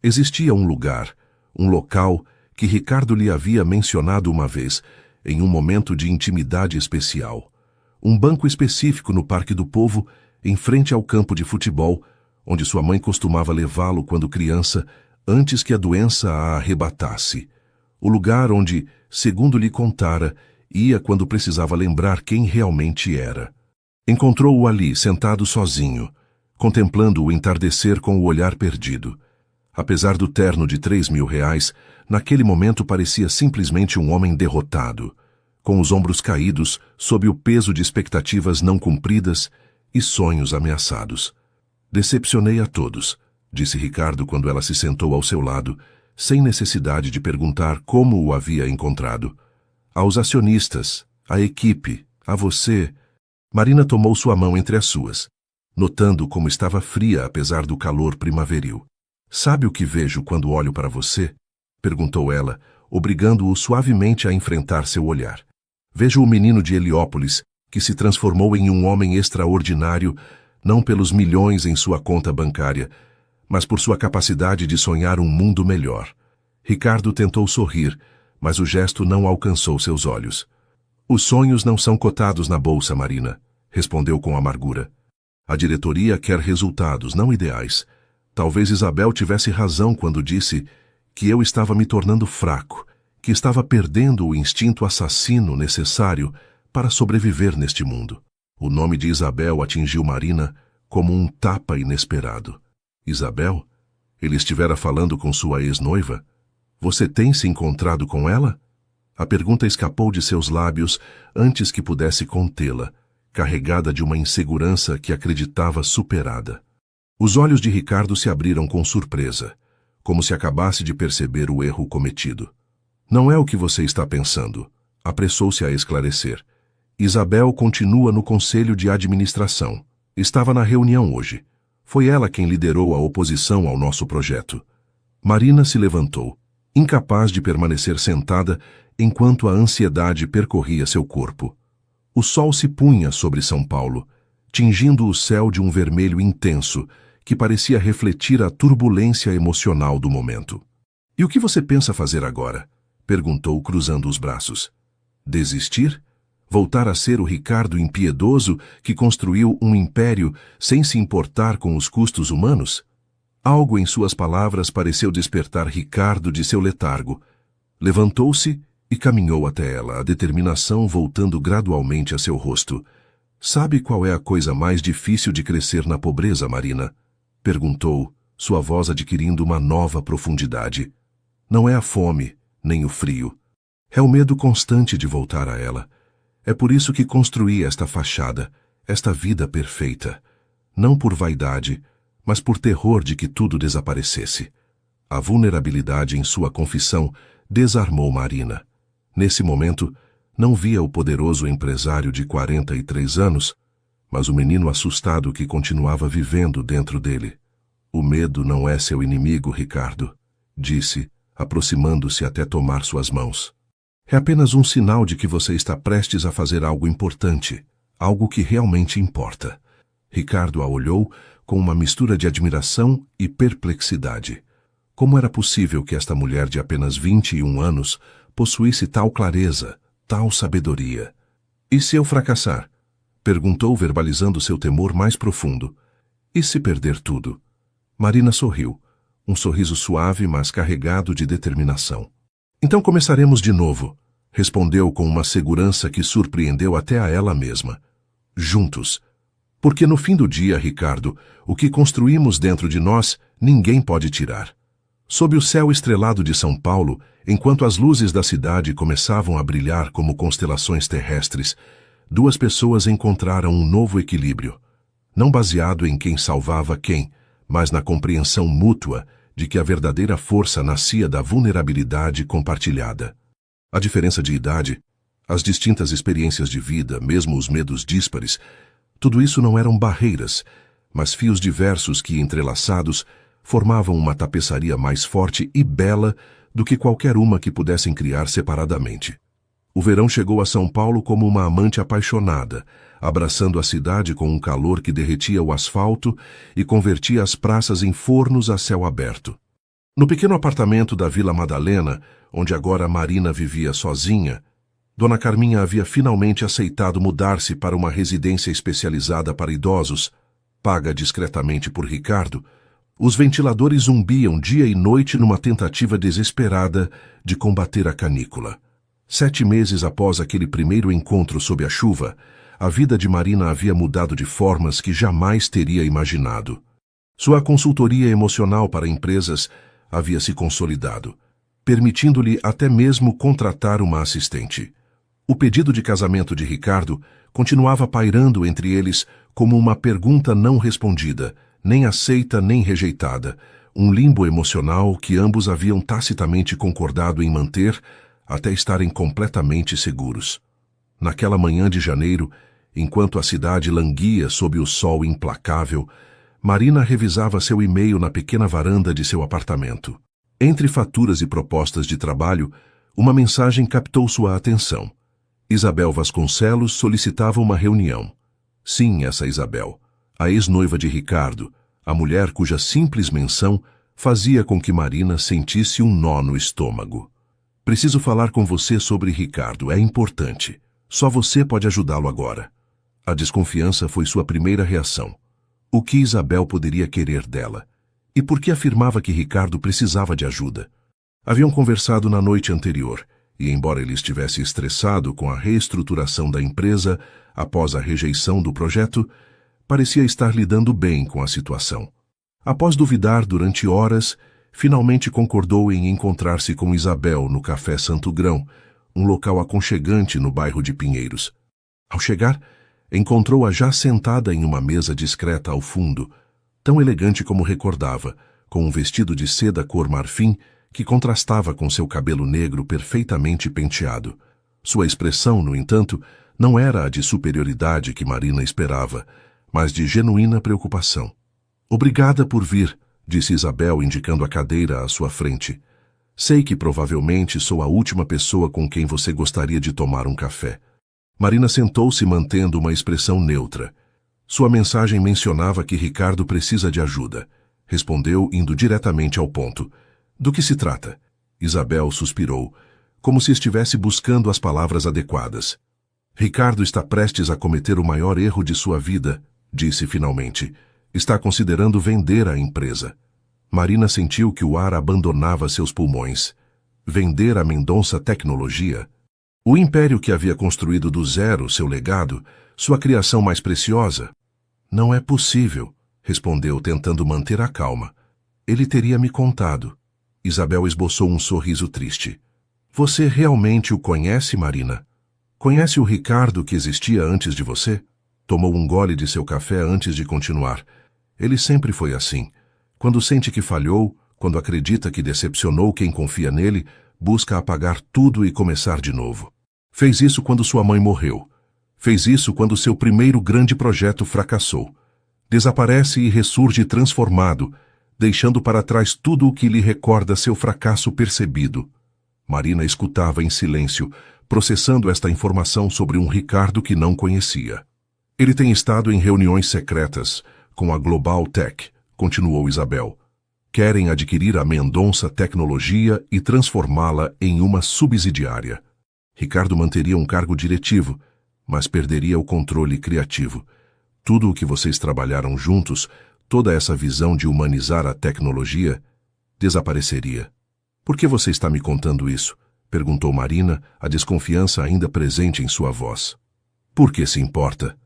Existia um lugar, um local que Ricardo lhe havia mencionado uma vez, em um momento de intimidade especial. Um banco específico no Parque do Povo, em frente ao campo de futebol, onde sua mãe costumava levá-lo quando criança, antes que a doença a arrebatasse. O lugar onde, segundo lhe contara, ia quando precisava lembrar quem realmente era. Encontrou-o ali, sentado sozinho, contemplando o entardecer com o olhar perdido. Apesar do terno de R$3.000, naquele momento parecia simplesmente um homem derrotado, com os ombros caídos sob o peso de expectativas não cumpridas e sonhos ameaçados. Decepcionei a todos, disse Ricardo quando ela se sentou ao seu lado, sem necessidade de perguntar como o havia encontrado. Aos acionistas, à equipe, a você. Marina tomou sua mão entre as suas, notando como estava fria apesar do calor primaveril. Sabe o que vejo quando olho para você? Perguntou ela, obrigando-o suavemente a enfrentar seu olhar. Vejo o menino de Heliópolis, que se transformou em um homem extraordinário, não pelos milhões em sua conta bancária, mas por sua capacidade de sonhar um mundo melhor. Ricardo tentou sorrir, mas o gesto não alcançou seus olhos. Os sonhos não são cotados na bolsa, Marina, respondeu com amargura. A diretoria quer resultados, não ideais. Talvez Isabel tivesse razão quando disse que eu estava me tornando fraco, que estava perdendo o instinto assassino necessário para sobreviver neste mundo. O nome de Isabel atingiu Marina como um tapa inesperado. Isabel? Ele estivera falando com sua ex-noiva? Você tem se encontrado com ela? A pergunta escapou de seus lábios antes que pudesse contê-la, carregada de uma insegurança que acreditava superada. Os olhos de Ricardo se abriram com surpresa, como se acabasse de perceber o erro cometido. Não é o que você está pensando, apressou-se a esclarecer. Isabel continua no conselho de administração. Estava na reunião hoje. Foi ela quem liderou a oposição ao nosso projeto. Marina se levantou, incapaz de permanecer sentada enquanto a ansiedade percorria seu corpo. O sol se punha sobre São Paulo, tingindo o céu de um vermelho intenso que parecia refletir a turbulência emocional do momento. E o que você pensa fazer agora? Perguntou, cruzando os braços. Desistir? Voltar a ser o Ricardo impiedoso que construiu um império sem se importar com os custos humanos? Algo em suas palavras pareceu despertar Ricardo de seu letargo. Levantou-se e caminhou até ela, a determinação voltando gradualmente a seu rosto. Sabe qual é a coisa mais difícil de crescer na pobreza, Marina? Perguntou, sua voz adquirindo uma nova profundidade. Não é a fome, nem o frio. É o medo constante de voltar a ela. É por isso que construí esta fachada, esta vida perfeita. Não por vaidade, mas por terror de que tudo desaparecesse. A vulnerabilidade em sua confissão desarmou Marina. Nesse momento, não via o poderoso empresário de 43 anos, mas o menino assustado que continuava vivendo dentro dele. O medo não é seu inimigo, Ricardo, disse, aproximando-se até tomar suas mãos. É apenas um sinal de que você está prestes a fazer algo importante, algo que realmente importa. Ricardo a olhou com uma mistura de admiração e perplexidade. Como era possível que esta mulher de apenas 21 anos possuísse tal clareza, tal sabedoria? E se eu fracassar? Perguntou, verbalizando seu temor mais profundo. E se perder tudo? Marina sorriu, um sorriso suave, mas carregado de determinação. Então começaremos de novo. respondeu com uma segurança que surpreendeu até a ela mesma. Juntos. Porque no fim do dia, Ricardo, o que construímos dentro de nós, ninguém pode tirar. Sob o céu estrelado de São Paulo, enquanto as luzes da cidade começavam a brilhar como constelações terrestres, duas pessoas encontraram um novo equilíbrio, não baseado em quem salvava quem, mas na compreensão mútua de que a verdadeira força nascia da vulnerabilidade compartilhada. A diferença de idade, as distintas experiências de vida, mesmo os medos díspares, tudo isso não eram barreiras, mas fios diversos que, entrelaçados, formavam uma tapeçaria mais forte e bela do que qualquer uma que pudessem criar separadamente. O verão chegou a São Paulo como uma amante apaixonada, abraçando a cidade com um calor que derretia o asfalto e convertia as praças em fornos a céu aberto. No pequeno apartamento da Vila Madalena, onde agora Marina vivia sozinha, Dona Carminha havia finalmente aceitado mudar-se para uma residência especializada para idosos, paga discretamente por Ricardo. Os ventiladores zumbiam dia e noite numa tentativa desesperada de combater a canícula. 7 meses após aquele primeiro encontro sob a chuva, a vida de Marina havia mudado de formas que jamais teria imaginado. Sua consultoria emocional para empresas havia se consolidado, permitindo-lhe até mesmo contratar uma assistente. O pedido de casamento de Ricardo continuava pairando entre eles como uma pergunta não respondida, nem aceita nem rejeitada, um limbo emocional que ambos haviam tacitamente concordado em manter até estarem completamente seguros. Naquela manhã de janeiro, enquanto a cidade languia sob o sol implacável, Marina revisava seu e-mail na pequena varanda de seu apartamento. Entre faturas e propostas de trabalho, uma mensagem captou sua atenção. Isabel Vasconcelos solicitava uma reunião. Sim, essa Isabel, a ex-noiva de Ricardo, a mulher cuja simples menção fazia com que Marina sentisse um nó no estômago. Preciso falar com você sobre Ricardo, é importante. Só você pode ajudá-lo agora. A desconfiança foi sua primeira reação. O que Isabel poderia querer dela? E por que afirmava que Ricardo precisava de ajuda? Haviam conversado na noite anterior, e embora ele estivesse estressado com a reestruturação da empresa após a rejeição do projeto, parecia estar lidando bem com a situação. Após duvidar durante horas, finalmente concordou em encontrar-se com Isabel no Café Santo Grão, um local aconchegante no bairro de Pinheiros. Ao chegar, encontrou-a já sentada em uma mesa discreta ao fundo, tão elegante como recordava, com um vestido de seda cor marfim que contrastava com seu cabelo negro perfeitamente penteado. Sua expressão, no entanto, não era a de superioridade que Marina esperava, mas de genuína preocupação. Obrigada por vir, disse Isabel, indicando a cadeira à sua frente. Sei que provavelmente sou a última pessoa com quem você gostaria de tomar um café. Marina sentou-se mantendo uma expressão neutra. Sua mensagem mencionava que Ricardo precisa de ajuda. Respondeu, indo diretamente ao ponto. Do que se trata? Isabel suspirou, como se estivesse buscando as palavras adequadas. Ricardo está prestes a cometer o maior erro de sua vida, disse finalmente. Está considerando vender a empresa. Marina sentiu que o ar abandonava seus pulmões. Vender a Mendonça Tecnologia? O império que havia construído do zero, seu legado, sua criação mais preciosa? Não é possível, respondeu tentando manter a calma. Ele teria me contado. Isabel esboçou um sorriso triste. Você realmente o conhece, Marina? Conhece o Ricardo que existia antes de você? Tomou um gole de seu café antes de continuar. Ele sempre foi assim. Quando sente que falhou, quando acredita que decepcionou quem confia nele, busca apagar tudo e começar de novo. Fez isso quando sua mãe morreu. Fez isso quando seu primeiro grande projeto fracassou. Desaparece e ressurge transformado, deixando para trás tudo o que lhe recorda seu fracasso percebido. Marina escutava em silêncio, processando esta informação sobre um Ricardo que não conhecia. Ele tem estado em reuniões secretas com a Global Tech, continuou Isabel. Querem adquirir a Mendonça Tecnologia e transformá-la em uma subsidiária. Ricardo manteria um cargo diretivo, mas perderia o controle criativo. Tudo o que vocês trabalharam juntos, toda essa visão de humanizar a tecnologia, desapareceria. Por que você está me contando isso? Perguntou Marina, a desconfiança ainda presente em sua voz. Por que se importa?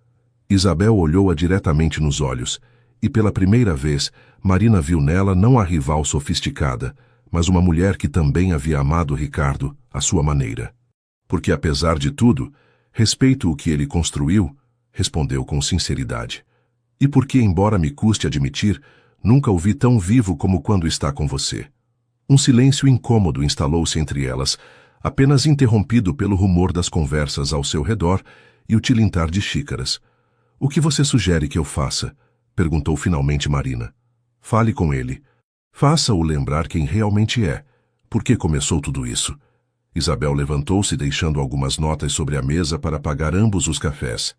Isabel olhou-a diretamente nos olhos, e pela primeira vez, Marina viu nela não a rival sofisticada, mas uma mulher que também havia amado Ricardo, à sua maneira. Porque, apesar de tudo, respeito o que ele construiu, respondeu com sinceridade. E porque, embora me custe admitir, nunca o vi tão vivo como quando está com você. Um silêncio incômodo instalou-se entre elas, apenas interrompido pelo rumor das conversas ao seu redor e o tilintar de xícaras. O que você sugere que eu faça? Perguntou finalmente Marina. Fale com ele. Faça-o lembrar quem realmente é. Por que começou tudo isso? Isabel levantou-se deixando algumas notas sobre a mesa para pagar ambos os cafés.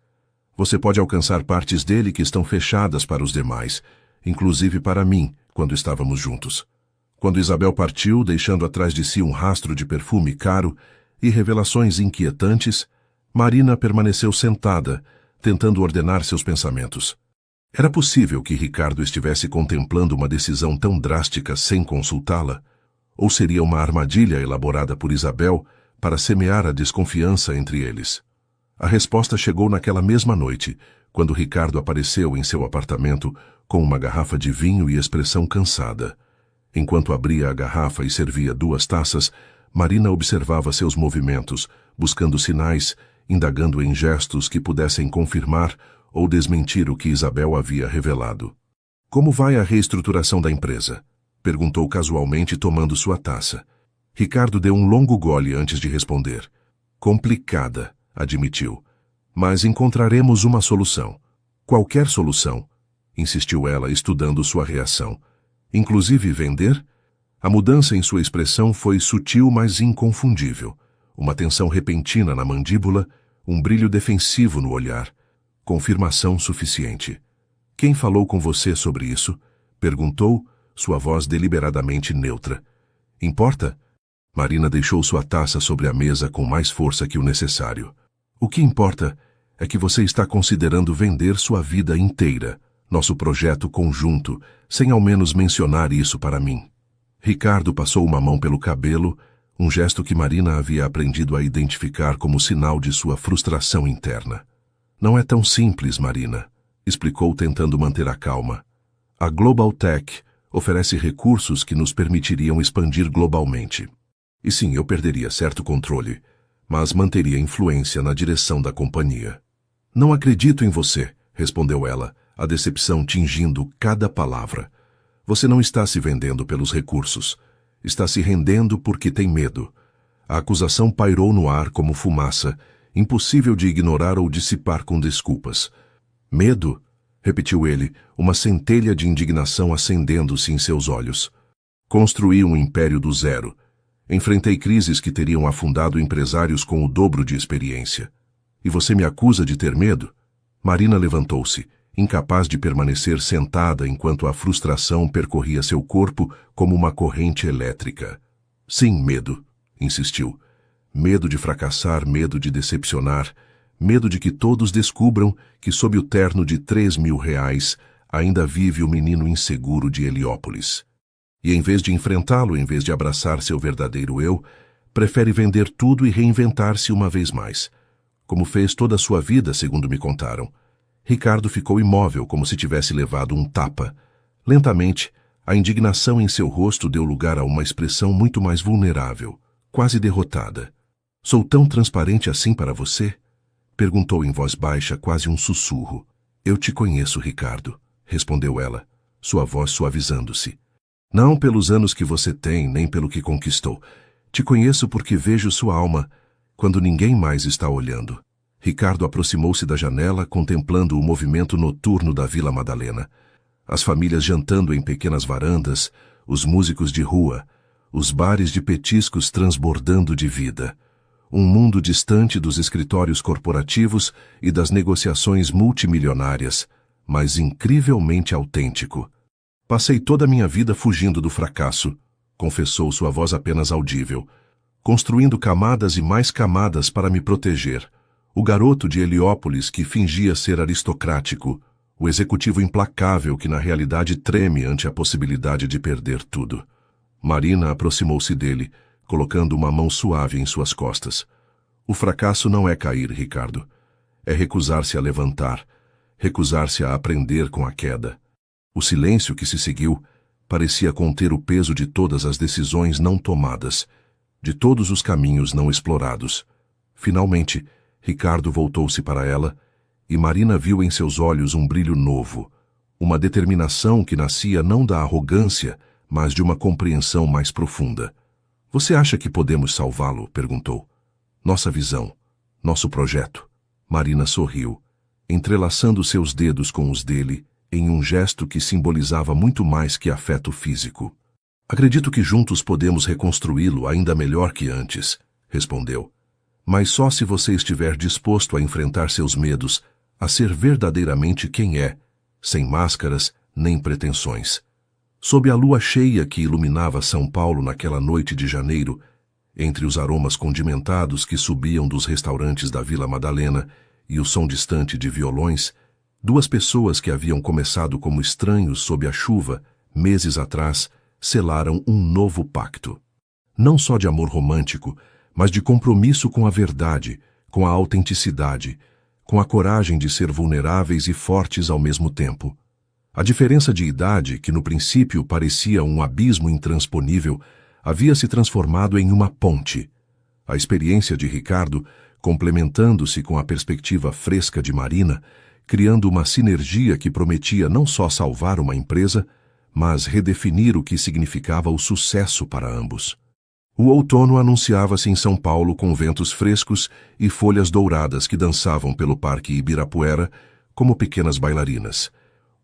Você pode alcançar partes dele que estão fechadas para os demais, inclusive para mim, quando estávamos juntos. Quando Isabel partiu, deixando atrás de si um rastro de perfume caro e revelações inquietantes, Marina permaneceu sentada, tentando ordenar seus pensamentos. Era possível que Ricardo estivesse contemplando uma decisão tão drástica sem consultá-la? Ou seria uma armadilha elaborada por Isabel para semear a desconfiança entre eles? A resposta chegou naquela mesma noite, quando Ricardo apareceu em seu apartamento com uma garrafa de vinho e expressão cansada. Enquanto abria a garrafa e servia 2 taças, Marina observava seus movimentos, buscando sinais, indagando em gestos que pudessem confirmar ou desmentir o que Isabel havia revelado. Como vai a reestruturação da empresa? Perguntou casualmente tomando sua taça. Ricardo deu um longo gole antes de responder. Complicada, admitiu. Mas encontraremos uma solução. Qualquer solução, insistiu ela, estudando sua reação. Inclusive vender? A mudança em sua expressão foi sutil, mas inconfundível. Uma tensão repentina na mandíbula, um brilho defensivo no olhar. Confirmação suficiente. Quem falou com você sobre isso? Perguntou, sua voz deliberadamente neutra. Importa? Marina deixou sua taça sobre a mesa com mais força que o necessário. O que importa é que você está considerando vender sua vida inteira, nosso projeto conjunto, sem ao menos mencionar isso para mim. Ricardo passou uma mão pelo cabelo, um gesto que Marina havia aprendido a identificar como sinal de sua frustração interna. Não é tão simples, Marina, explicou tentando manter a calma. A Global Tech oferece recursos que nos permitiriam expandir globalmente. E sim, eu perderia certo controle, mas manteria influência na direção da companhia. Não acredito em você, respondeu ela, a decepção tingindo cada palavra. Você não está se vendendo pelos recursos. Está se rendendo porque tem medo. A acusação pairou no ar como fumaça, impossível de ignorar ou dissipar com desculpas. Medo? Repetiu ele, uma centelha de indignação acendendo-se em seus olhos. Construí um império do zero. Enfrentei crises que teriam afundado empresários com o dobro de experiência. E você me acusa de ter medo? Marina levantou-se, incapaz de permanecer sentada enquanto a frustração percorria seu corpo como uma corrente elétrica. Sim, medo, insistiu. Medo de fracassar, medo de decepcionar, medo de que todos descubram que sob o terno de R$3.000 ainda vive o menino inseguro de Heliópolis. E em vez de enfrentá-lo, em vez de abraçar seu verdadeiro eu, prefere vender tudo e reinventar-se uma vez mais. Como fez toda a sua vida, segundo me contaram. Ricardo ficou imóvel, como se tivesse levado um tapa. Lentamente, a indignação em seu rosto deu lugar a uma expressão muito mais vulnerável, quase derrotada. Sou tão transparente assim para você? Perguntou em voz baixa, quase um sussurro. Eu te conheço, Ricardo, respondeu ela, sua voz suavizando-se. Não pelos anos que você tem, nem pelo que conquistou. Te conheço porque vejo sua alma quando ninguém mais está olhando. Ricardo aproximou-se da janela, contemplando o movimento noturno da Vila Madalena. As famílias jantando em pequenas varandas, os músicos de rua, os bares de petiscos transbordando de vida. Um mundo distante dos escritórios corporativos e das negociações multimilionárias, mas incrivelmente autêntico. Passei toda a minha vida fugindo do fracasso, confessou sua voz apenas audível, construindo camadas e mais camadas para me proteger. O garoto de Heliópolis que fingia ser aristocrático, o executivo implacável que na realidade treme ante a possibilidade de perder tudo. Marina aproximou-se dele, colocando uma mão suave em suas costas. O fracasso não é cair, Ricardo. É recusar-se a levantar, recusar-se a aprender com a queda. O silêncio que se seguiu parecia conter o peso de todas as decisões não tomadas, de todos os caminhos não explorados. Finalmente, Ricardo voltou-se para ela e Marina viu em seus olhos um brilho novo, uma determinação que nascia não da arrogância, mas de uma compreensão mais profunda. Você acha que podemos salvá-lo? Perguntou. Nossa visão, nosso projeto. Marina sorriu, entrelaçando seus dedos com os dele, em um gesto que simbolizava muito mais que afeto físico. Acredito que juntos podemos reconstruí-lo ainda melhor que antes, respondeu. Mas só se você estiver disposto a enfrentar seus medos, a ser verdadeiramente quem é, sem máscaras nem pretensões. Sob a lua cheia que iluminava São Paulo naquela noite de janeiro, entre os aromas condimentados que subiam dos restaurantes da Vila Madalena e o som distante de violões, duas pessoas que haviam começado como estranhos sob a chuva, meses atrás, selaram um novo pacto. Não só de amor romântico, mas de compromisso com a verdade, com a autenticidade, com a coragem de ser vulneráveis e fortes ao mesmo tempo. A diferença de idade, que no princípio parecia um abismo intransponível, havia se transformado em uma ponte. A experiência de Ricardo, complementando-se com a perspectiva fresca de Marina, criando uma sinergia que prometia não só salvar uma empresa, mas redefinir o que significava o sucesso para ambos. O outono anunciava-se em São Paulo com ventos frescos e folhas douradas que dançavam pelo Parque Ibirapuera como pequenas bailarinas.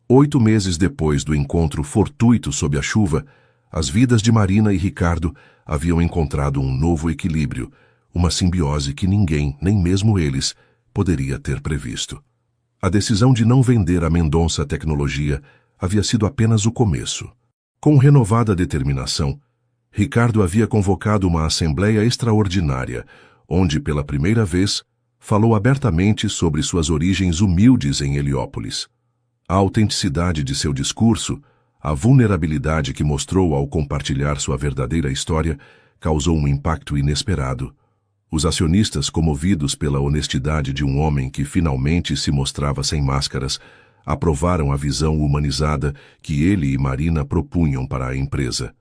8 meses depois do encontro fortuito sob a chuva, as vidas de Marina e Ricardo haviam encontrado um novo equilíbrio, uma simbiose que ninguém, nem mesmo eles, poderia ter previsto. A decisão de não vender a Mendonça Tecnologia havia sido apenas o começo. Com renovada determinação, Ricardo havia convocado uma assembleia extraordinária, onde, pela primeira vez, falou abertamente sobre suas origens humildes em Heliópolis. A autenticidade de seu discurso, a vulnerabilidade que mostrou ao compartilhar sua verdadeira história, causou um impacto inesperado. Os acionistas, comovidos pela honestidade de um homem que finalmente se mostrava sem máscaras, aprovaram a visão humanizada que ele e Marina propunham para a empresa.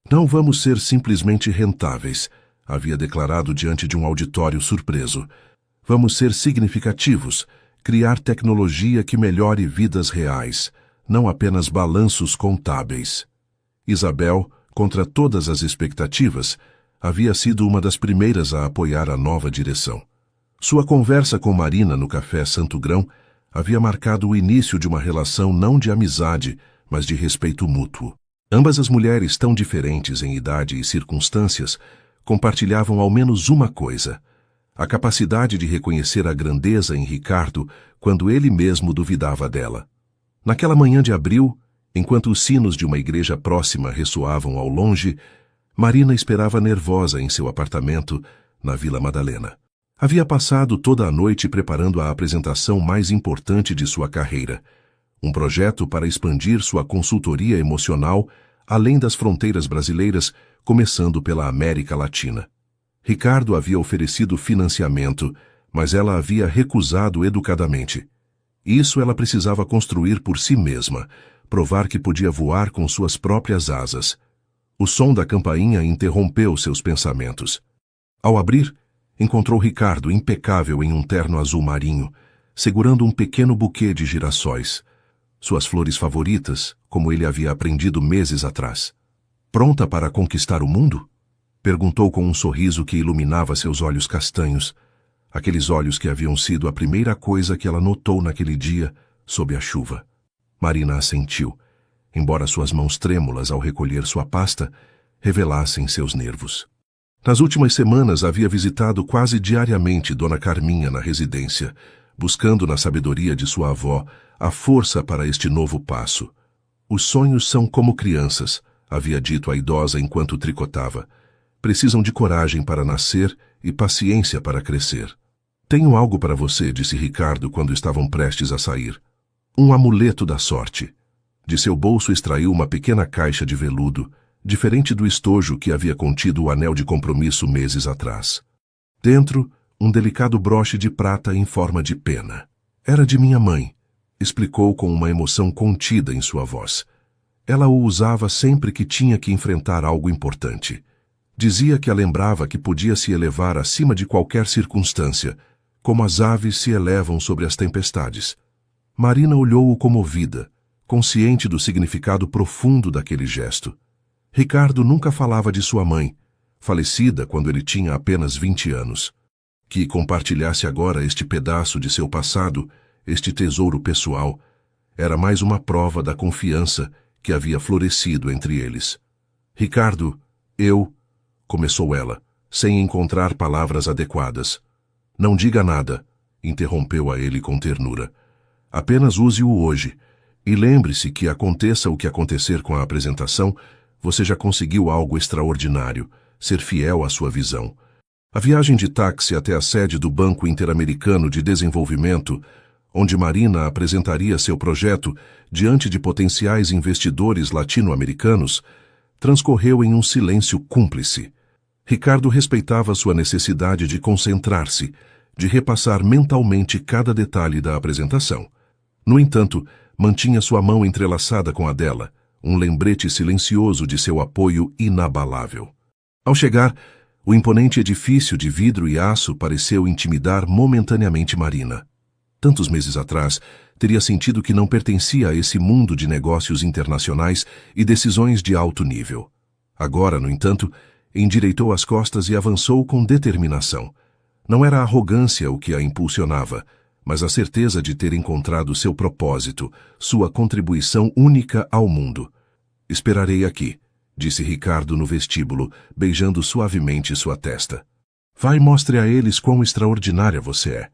Não vamos ser simplesmente rentáveis, havia declarado diante de um auditório surpreso. Vamos ser significativos, criar tecnologia que melhore vidas reais, não apenas balanços contábeis. Isabel, contra todas as expectativas, havia sido uma das primeiras a apoiar a nova direção. Sua conversa com Marina no Café Santo Grão havia marcado o início de uma relação não de amizade, mas de respeito mútuo. Ambas as mulheres, tão diferentes em idade e circunstâncias, compartilhavam ao menos uma coisa: a capacidade de reconhecer a grandeza em Ricardo quando ele mesmo duvidava dela. Naquela manhã de abril, enquanto os sinos de uma igreja próxima ressoavam ao longe, Marina esperava nervosa em seu apartamento, na Vila Madalena. Havia passado toda a noite preparando a apresentação mais importante de sua carreira, um projeto para expandir sua consultoria emocional além das fronteiras brasileiras, começando pela América Latina. Ricardo havia oferecido financiamento, mas ela havia recusado educadamente. Isso ela precisava construir por si mesma, provar que podia voar com suas próprias asas. O som da campainha interrompeu seus pensamentos. Ao abrir, encontrou Ricardo impecável em um terno azul marinho, segurando um pequeno buquê de girassóis, suas flores favoritas, como ele havia aprendido meses atrás. Pronta para conquistar o mundo? Perguntou com um sorriso que iluminava seus olhos castanhos, aqueles olhos que haviam sido a primeira coisa que ela notou naquele dia, sob a chuva. Marina assentiu, embora suas mãos trêmulas ao recolher sua pasta revelassem seus nervos. Nas últimas semanas havia visitado quase diariamente Dona Carminha na residência, buscando na sabedoria de sua avó a força para este novo passo. Os sonhos são como crianças, havia dito a idosa enquanto tricotava. Precisam de coragem para nascer e paciência para crescer. Tenho algo para você, disse Ricardo quando estavam prestes a sair. Um amuleto da sorte. De seu bolso extraiu uma pequena caixa de veludo, diferente do estojo que havia contido o anel de compromisso meses atrás. Dentro, um delicado broche de prata em forma de pena. Era de minha mãe, explicou com uma emoção contida em sua voz. Ela o usava sempre que tinha que enfrentar algo importante. Dizia que a lembrava que podia se elevar acima de qualquer circunstância, como as aves se elevam sobre as tempestades. Marina olhou-o comovida, consciente do significado profundo daquele gesto. Ricardo nunca falava de sua mãe, falecida quando ele tinha apenas 20 anos. Que compartilhasse agora este pedaço de seu passado, este tesouro pessoal, era mais uma prova da confiança que havia florescido entre eles. Ricardo, começou ela, sem encontrar palavras adequadas. Não diga nada, interrompeu a ele com ternura. Apenas use-o hoje, e lembre-se que aconteça o que acontecer com a apresentação, você já conseguiu algo extraordinário, ser fiel à sua visão. A viagem de táxi até a sede do Banco Interamericano de Desenvolvimento, onde Marina apresentaria seu projeto diante de potenciais investidores latino-americanos, transcorreu em um silêncio cúmplice. Ricardo respeitava sua necessidade de concentrar-se, de repassar mentalmente cada detalhe da apresentação. No entanto, mantinha sua mão entrelaçada com a dela, um lembrete silencioso de seu apoio inabalável. Ao chegar, o imponente edifício de vidro e aço pareceu intimidar momentaneamente Marina. Tantos meses atrás, teria sentido que não pertencia a esse mundo de negócios internacionais e decisões de alto nível. Agora, no entanto, endireitou as costas e avançou com determinação. Não era a arrogância o que a impulsionava, mas a certeza de ter encontrado seu propósito, sua contribuição única ao mundo. Esperarei aqui, disse Ricardo no vestíbulo, beijando suavemente sua testa. Vai e mostre a eles quão extraordinária você é.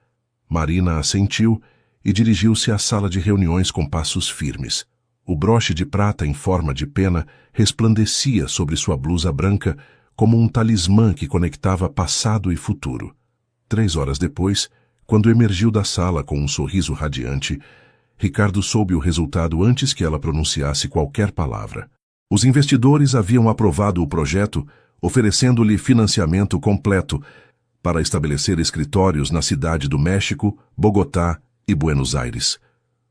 Marina assentiu e dirigiu-se à sala de reuniões com passos firmes. O broche de prata em forma de pena resplandecia sobre sua blusa branca como um talismã que conectava passado e futuro. 3 horas depois, quando emergiu da sala com um sorriso radiante, Ricardo soube o resultado antes que ela pronunciasse qualquer palavra. Os investidores haviam aprovado o projeto, oferecendo-lhe financiamento completo para estabelecer escritórios na Cidade do México, Bogotá e Buenos Aires.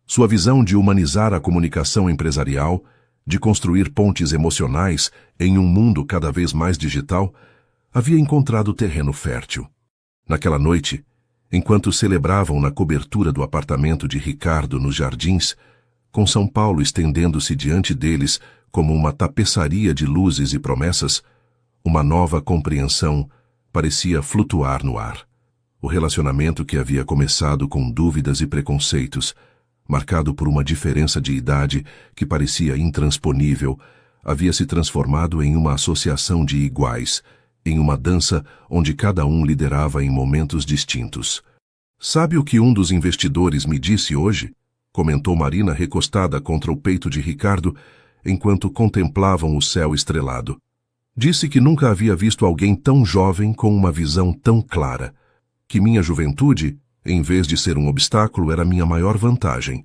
Sua visão de humanizar a comunicação empresarial, de construir pontes emocionais em um mundo cada vez mais digital, havia encontrado terreno fértil. Naquela noite, enquanto celebravam na cobertura do apartamento de Ricardo nos Jardins, com São Paulo estendendo-se diante deles como uma tapeçaria de luzes e promessas, uma nova compreensão parecia flutuar no ar. O relacionamento que havia começado com dúvidas e preconceitos, marcado por uma diferença de idade que parecia intransponível, havia se transformado em uma associação de iguais, em uma dança onde cada um liderava em momentos distintos. Sabe o que um dos investidores me disse hoje? Comentou Marina recostada contra o peito de Ricardo, enquanto contemplavam o céu estrelado. Disse que nunca havia visto alguém tão jovem com uma visão tão clara. Que minha juventude, em vez de ser um obstáculo, era minha maior vantagem.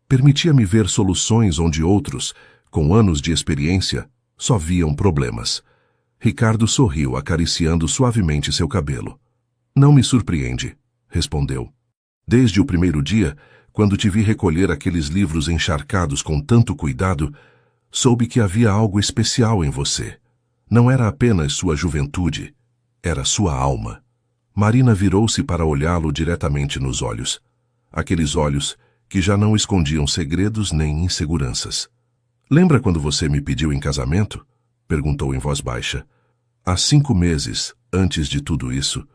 Permitia-me ver soluções onde outros, com anos de experiência, só viam problemas. Ricardo sorriu, acariciando suavemente seu cabelo. Não me surpreende, respondeu. Desde o primeiro dia, quando te vi recolher aqueles livros encharcados com tanto cuidado, soube que havia algo especial em você. Não era apenas sua juventude, era sua alma. Marina virou-se para olhá-lo diretamente nos olhos. Aqueles olhos que já não escondiam segredos nem inseguranças. Lembra quando você me pediu em casamento? Perguntou em voz baixa. Há 5 meses, antes de tudo isso,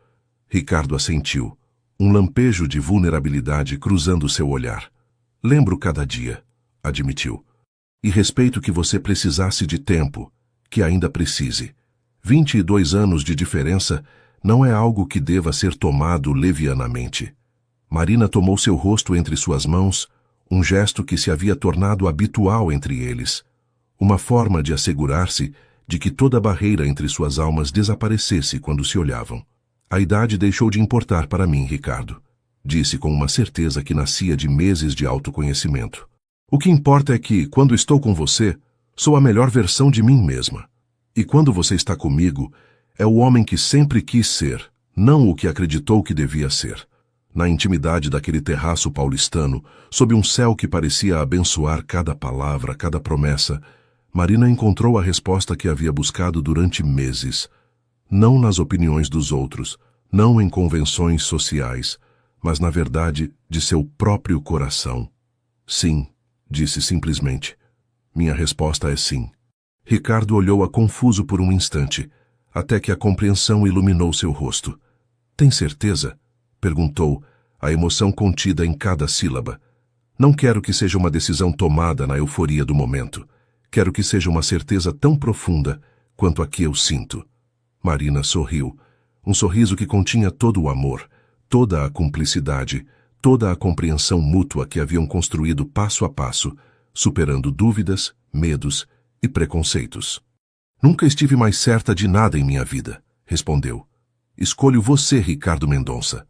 Ricardo assentiu, um lampejo de vulnerabilidade cruzando seu olhar. Lembro cada dia, admitiu. E respeito que você precisasse de tempo, que ainda precise. 22 anos de diferença não é algo que deva ser tomado levianamente. Marina tomou seu rosto entre suas mãos, um gesto que se havia tornado habitual entre eles. Uma forma de assegurar-se de que toda barreira entre suas almas desaparecesse quando se olhavam. A idade deixou de importar para mim, Ricardo, disse com uma certeza que nascia de meses de autoconhecimento. O que importa é que, quando estou com você, sou a melhor versão de mim mesma. E quando você está comigo, é o homem que sempre quis ser, não o que acreditou que devia ser. Na intimidade daquele terraço paulistano, sob um céu que parecia abençoar cada palavra, cada promessa, Marina encontrou a resposta que havia buscado durante meses. Não nas opiniões dos outros, não em convenções sociais, mas na verdade de seu próprio coração. Sim, disse simplesmente. Minha resposta é sim. Ricardo olhou-a confuso por um instante, até que a compreensão iluminou seu rosto. Tem certeza? Perguntou, a emoção contida em cada sílaba. Não quero que seja uma decisão tomada na euforia do momento. Quero que seja uma certeza tão profunda quanto a que eu sinto. Marina sorriu, um sorriso que continha todo o amor, toda a cumplicidade, toda a compreensão mútua que haviam construído passo a passo, superando dúvidas, medos e preconceitos. Nunca estive mais certa de nada em minha vida, respondeu. Escolho você, Ricardo Mendonça.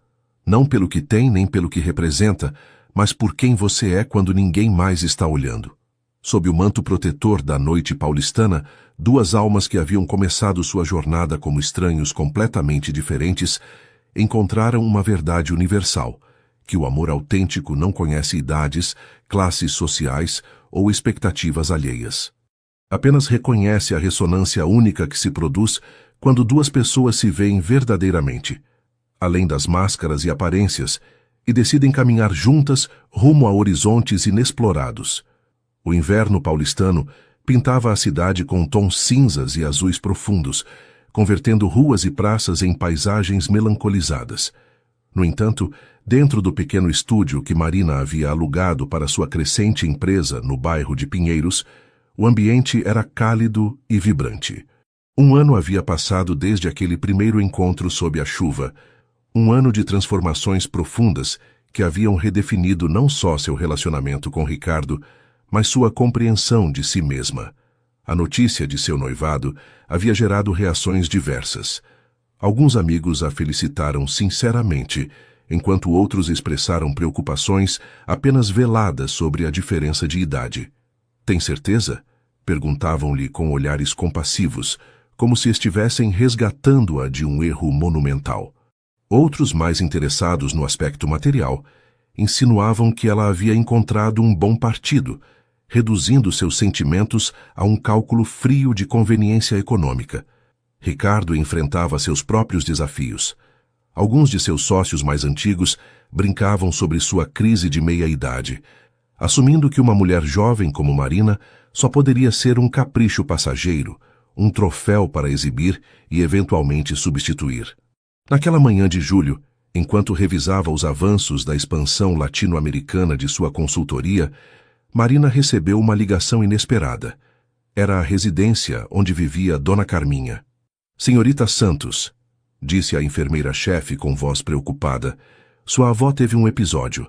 Não pelo que tem nem pelo que representa, mas por quem você é quando ninguém mais está olhando. Sob o manto protetor da noite paulistana, duas almas que haviam começado sua jornada como estranhos completamente diferentes, encontraram uma verdade universal, que o amor autêntico não conhece idades, classes sociais ou expectativas alheias. Apenas reconhece a ressonância única que se produz quando duas pessoas se veem verdadeiramente, além das máscaras e aparências, e decidem caminhar juntas rumo a horizontes inexplorados. O inverno paulistano pintava a cidade com tons cinzas e azuis profundos, convertendo ruas e praças em paisagens melancolizadas. No entanto, dentro do pequeno estúdio que Marina havia alugado para sua crescente empresa no bairro de Pinheiros, o ambiente era cálido e vibrante. Um ano havia passado desde aquele primeiro encontro sob a chuva, um ano de transformações profundas que haviam redefinido não só seu relacionamento com Ricardo, mas sua compreensão de si mesma. A notícia de seu noivado havia gerado reações diversas. Alguns amigos a felicitaram sinceramente, enquanto outros expressaram preocupações apenas veladas sobre a diferença de idade. Tem certeza? Perguntavam-lhe com olhares compassivos, como se estivessem resgatando-a de um erro monumental. Outros, mais interessados no aspecto material, insinuavam que ela havia encontrado um bom partido, reduzindo seus sentimentos a um cálculo frio de conveniência econômica. Ricardo enfrentava seus próprios desafios. Alguns de seus sócios mais antigos brincavam sobre sua crise de meia-idade, assumindo que uma mulher jovem como Marina só poderia ser um capricho passageiro, um troféu para exibir e eventualmente substituir. Naquela manhã de julho, enquanto revisava os avanços da expansão latino-americana de sua consultoria, Marina recebeu uma ligação inesperada. Era a residência onde vivia Dona Carminha. Senhorita Santos, disse a enfermeira-chefe com voz preocupada, sua avó teve um episódio.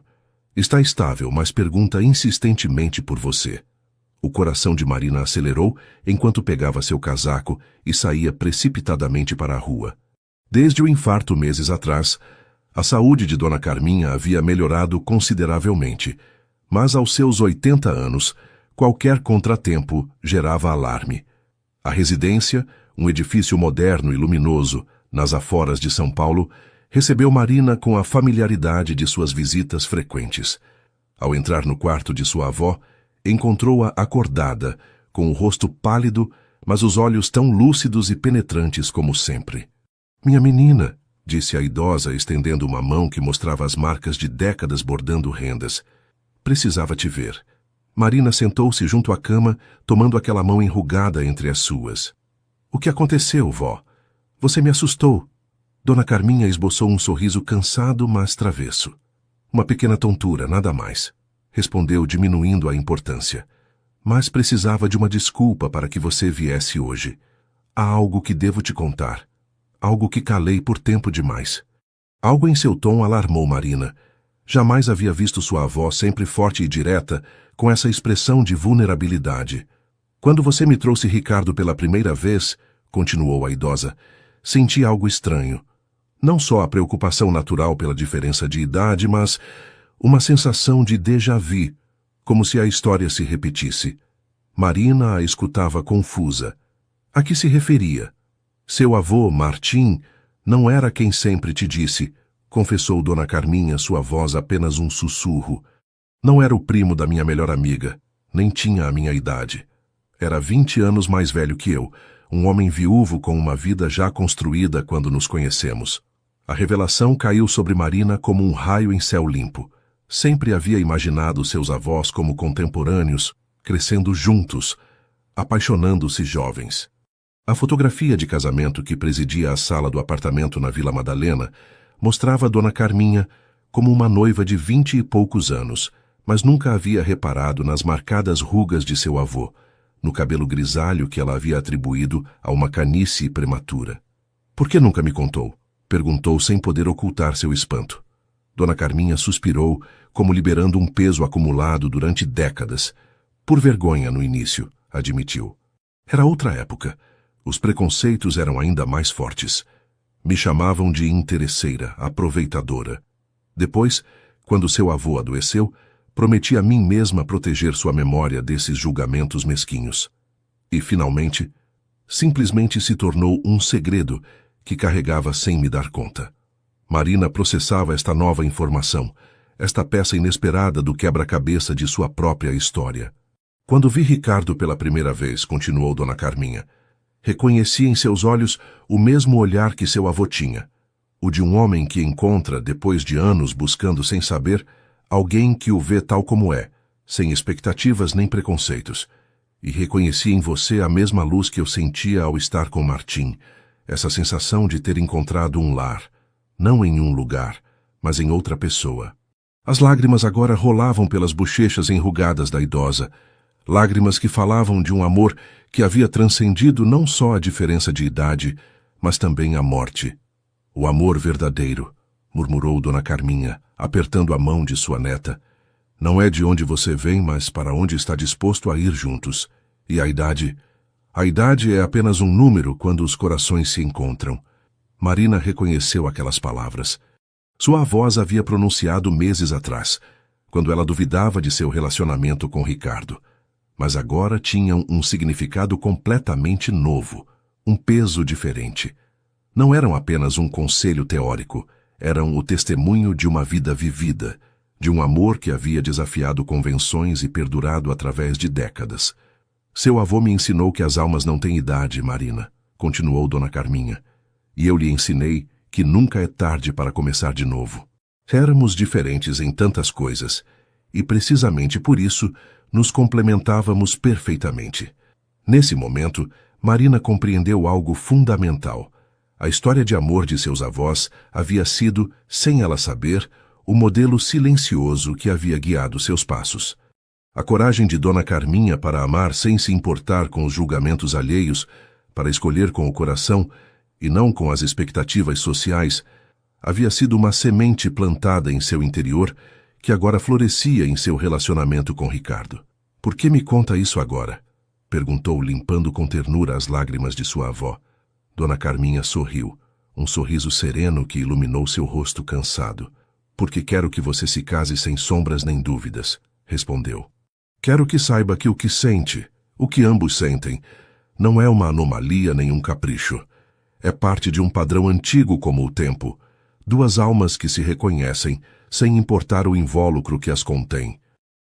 Está estável, mas pergunta insistentemente por você. O coração de Marina acelerou enquanto pegava seu casaco e saía precipitadamente para a rua. Desde o infarto meses atrás, a saúde de Dona Carminha havia melhorado consideravelmente, mas aos seus 80 anos, qualquer contratempo gerava alarme. A residência, um edifício moderno e luminoso, nas aforas de São Paulo, recebeu Marina com a familiaridade de suas visitas frequentes. Ao entrar no quarto de sua avó, encontrou-a acordada, com o rosto pálido, mas os olhos tão lúcidos e penetrantes como sempre. Minha menina, disse a idosa, estendendo uma mão que mostrava as marcas de décadas bordando rendas. Precisava te ver. Marina sentou-se junto à cama, tomando aquela mão enrugada entre as suas. O que aconteceu, vó? Você me assustou. Dona Carminha esboçou um sorriso cansado, mas travesso. Uma pequena tontura, nada mais, respondeu, diminuindo a importância. Mas precisava de uma desculpa para que você viesse hoje. Há algo que devo te contar. Algo que calei por tempo demais. Algo em seu tom alarmou Marina. Jamais havia visto sua avó, sempre forte e direta, com essa expressão de vulnerabilidade. Quando você me trouxe Ricardo pela primeira vez, continuou a idosa, senti algo estranho. Não só a preocupação natural pela diferença de idade, mas uma sensação de déjà vu, como se a história se repetisse. Marina a escutava confusa. A que se referia? Seu avô, Martim, não era quem sempre te disse, confessou Dona Carminha, sua voz apenas um sussurro. Não era o primo da minha melhor amiga, nem tinha a minha idade. Era 20 anos mais velho que eu, um homem viúvo com uma vida já construída quando nos conhecemos. A revelação caiu sobre Marina como um raio em céu limpo. Sempre havia imaginado seus avós como contemporâneos, crescendo juntos, apaixonando-se jovens. A fotografia de casamento que presidia a sala do apartamento na Vila Madalena mostrava Dona Carminha como uma noiva de 20 e poucos anos, mas nunca havia reparado nas marcadas rugas de seu avô, no cabelo grisalho que ela havia atribuído a uma canice prematura. Por que nunca me contou? Perguntou sem poder ocultar seu espanto. Dona Carminha suspirou, como liberando um peso acumulado durante décadas. Por vergonha no início, admitiu. Era outra época. Os preconceitos eram ainda mais fortes. Me chamavam de interesseira, aproveitadora. Depois, quando seu avô adoeceu, prometi a mim mesma proteger sua memória desses julgamentos mesquinhos. E, finalmente, simplesmente se tornou um segredo que carregava sem me dar conta. Marina processava esta nova informação, esta peça inesperada do quebra-cabeça de sua própria história. Quando vi Ricardo pela primeira vez, continuou Dona Carminha, reconheci em seus olhos o mesmo olhar que seu avô tinha, o de um homem que encontra, depois de anos buscando sem saber, alguém que o vê tal como é, sem expectativas nem preconceitos. E reconheci em você a mesma luz que eu sentia ao estar com Martim, essa sensação de ter encontrado um lar, não em um lugar, mas em outra pessoa. As lágrimas agora rolavam pelas bochechas enrugadas da idosa, lágrimas que falavam de um amor que havia transcendido não só a diferença de idade, mas também a morte. O amor verdadeiro, murmurou Dona Carminha, apertando a mão de sua neta. Não é de onde você vem, mas para onde está disposto a ir juntos. E a idade? A idade é apenas um número quando os corações se encontram. Marina reconheceu aquelas palavras. Sua avó as havia pronunciado meses atrás, quando ela duvidava de seu relacionamento com Ricardo. Mas agora tinham um significado completamente novo, um peso diferente. Não eram apenas um conselho teórico, eram o testemunho de uma vida vivida, de um amor que havia desafiado convenções e perdurado através de décadas. Seu avô me ensinou que as almas não têm idade, Marina, continuou Dona Carminha, e eu lhe ensinei que nunca é tarde para começar de novo. Éramos diferentes em tantas coisas, e precisamente por isso nos complementávamos perfeitamente. Nesse momento, Marina compreendeu algo fundamental. A história de amor de seus avós havia sido, sem ela saber, o modelo silencioso que havia guiado seus passos. A coragem de Dona Carminha para amar sem se importar com os julgamentos alheios, para escolher com o coração e não com as expectativas sociais, havia sido uma semente plantada em seu interior que agora florescia em seu relacionamento com Ricardo. Por que me conta isso agora? Perguntou, limpando com ternura as lágrimas de sua avó. Dona Carminha sorriu, um sorriso sereno que iluminou seu rosto cansado. Porque quero que você se case sem sombras nem dúvidas, respondeu. Quero que saiba que o que sente, o que ambos sentem, não é uma anomalia nem um capricho. É parte de um padrão antigo como o tempo, duas almas que se reconhecem, sem importar o invólucro que as contém.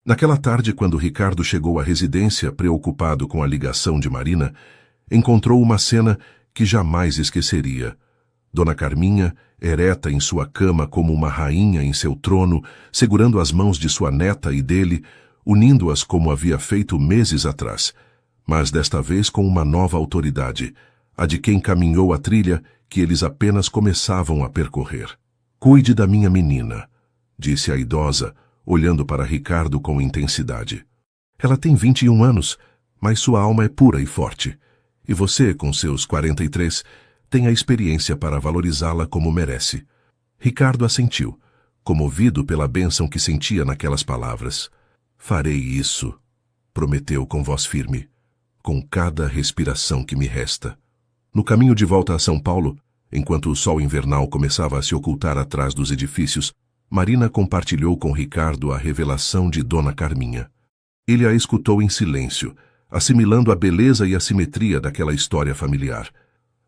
Naquela tarde, quando Ricardo chegou à residência, preocupado com a ligação de Marina, encontrou uma cena que jamais esqueceria. Dona Carminha, ereta em sua cama como uma rainha em seu trono, segurando as mãos de sua neta e dele, unindo-as como havia feito meses atrás, mas desta vez com uma nova autoridade, a de quem caminhou a trilha que eles apenas começavam a percorrer. Cuide da minha menina, disse a idosa, olhando para Ricardo com intensidade. Ela tem 21 anos, mas sua alma é pura e forte. E você, com seus 43, tem a experiência para valorizá-la como merece. Ricardo assentiu, comovido pela bênção que sentia naquelas palavras. Farei isso, prometeu com voz firme, com cada respiração que me resta. No caminho de volta a São Paulo, enquanto o sol invernal começava a se ocultar atrás dos edifícios, Marina compartilhou com Ricardo a revelação de Dona Carminha. Ele a escutou em silêncio, assimilando a beleza e a simetria daquela história familiar.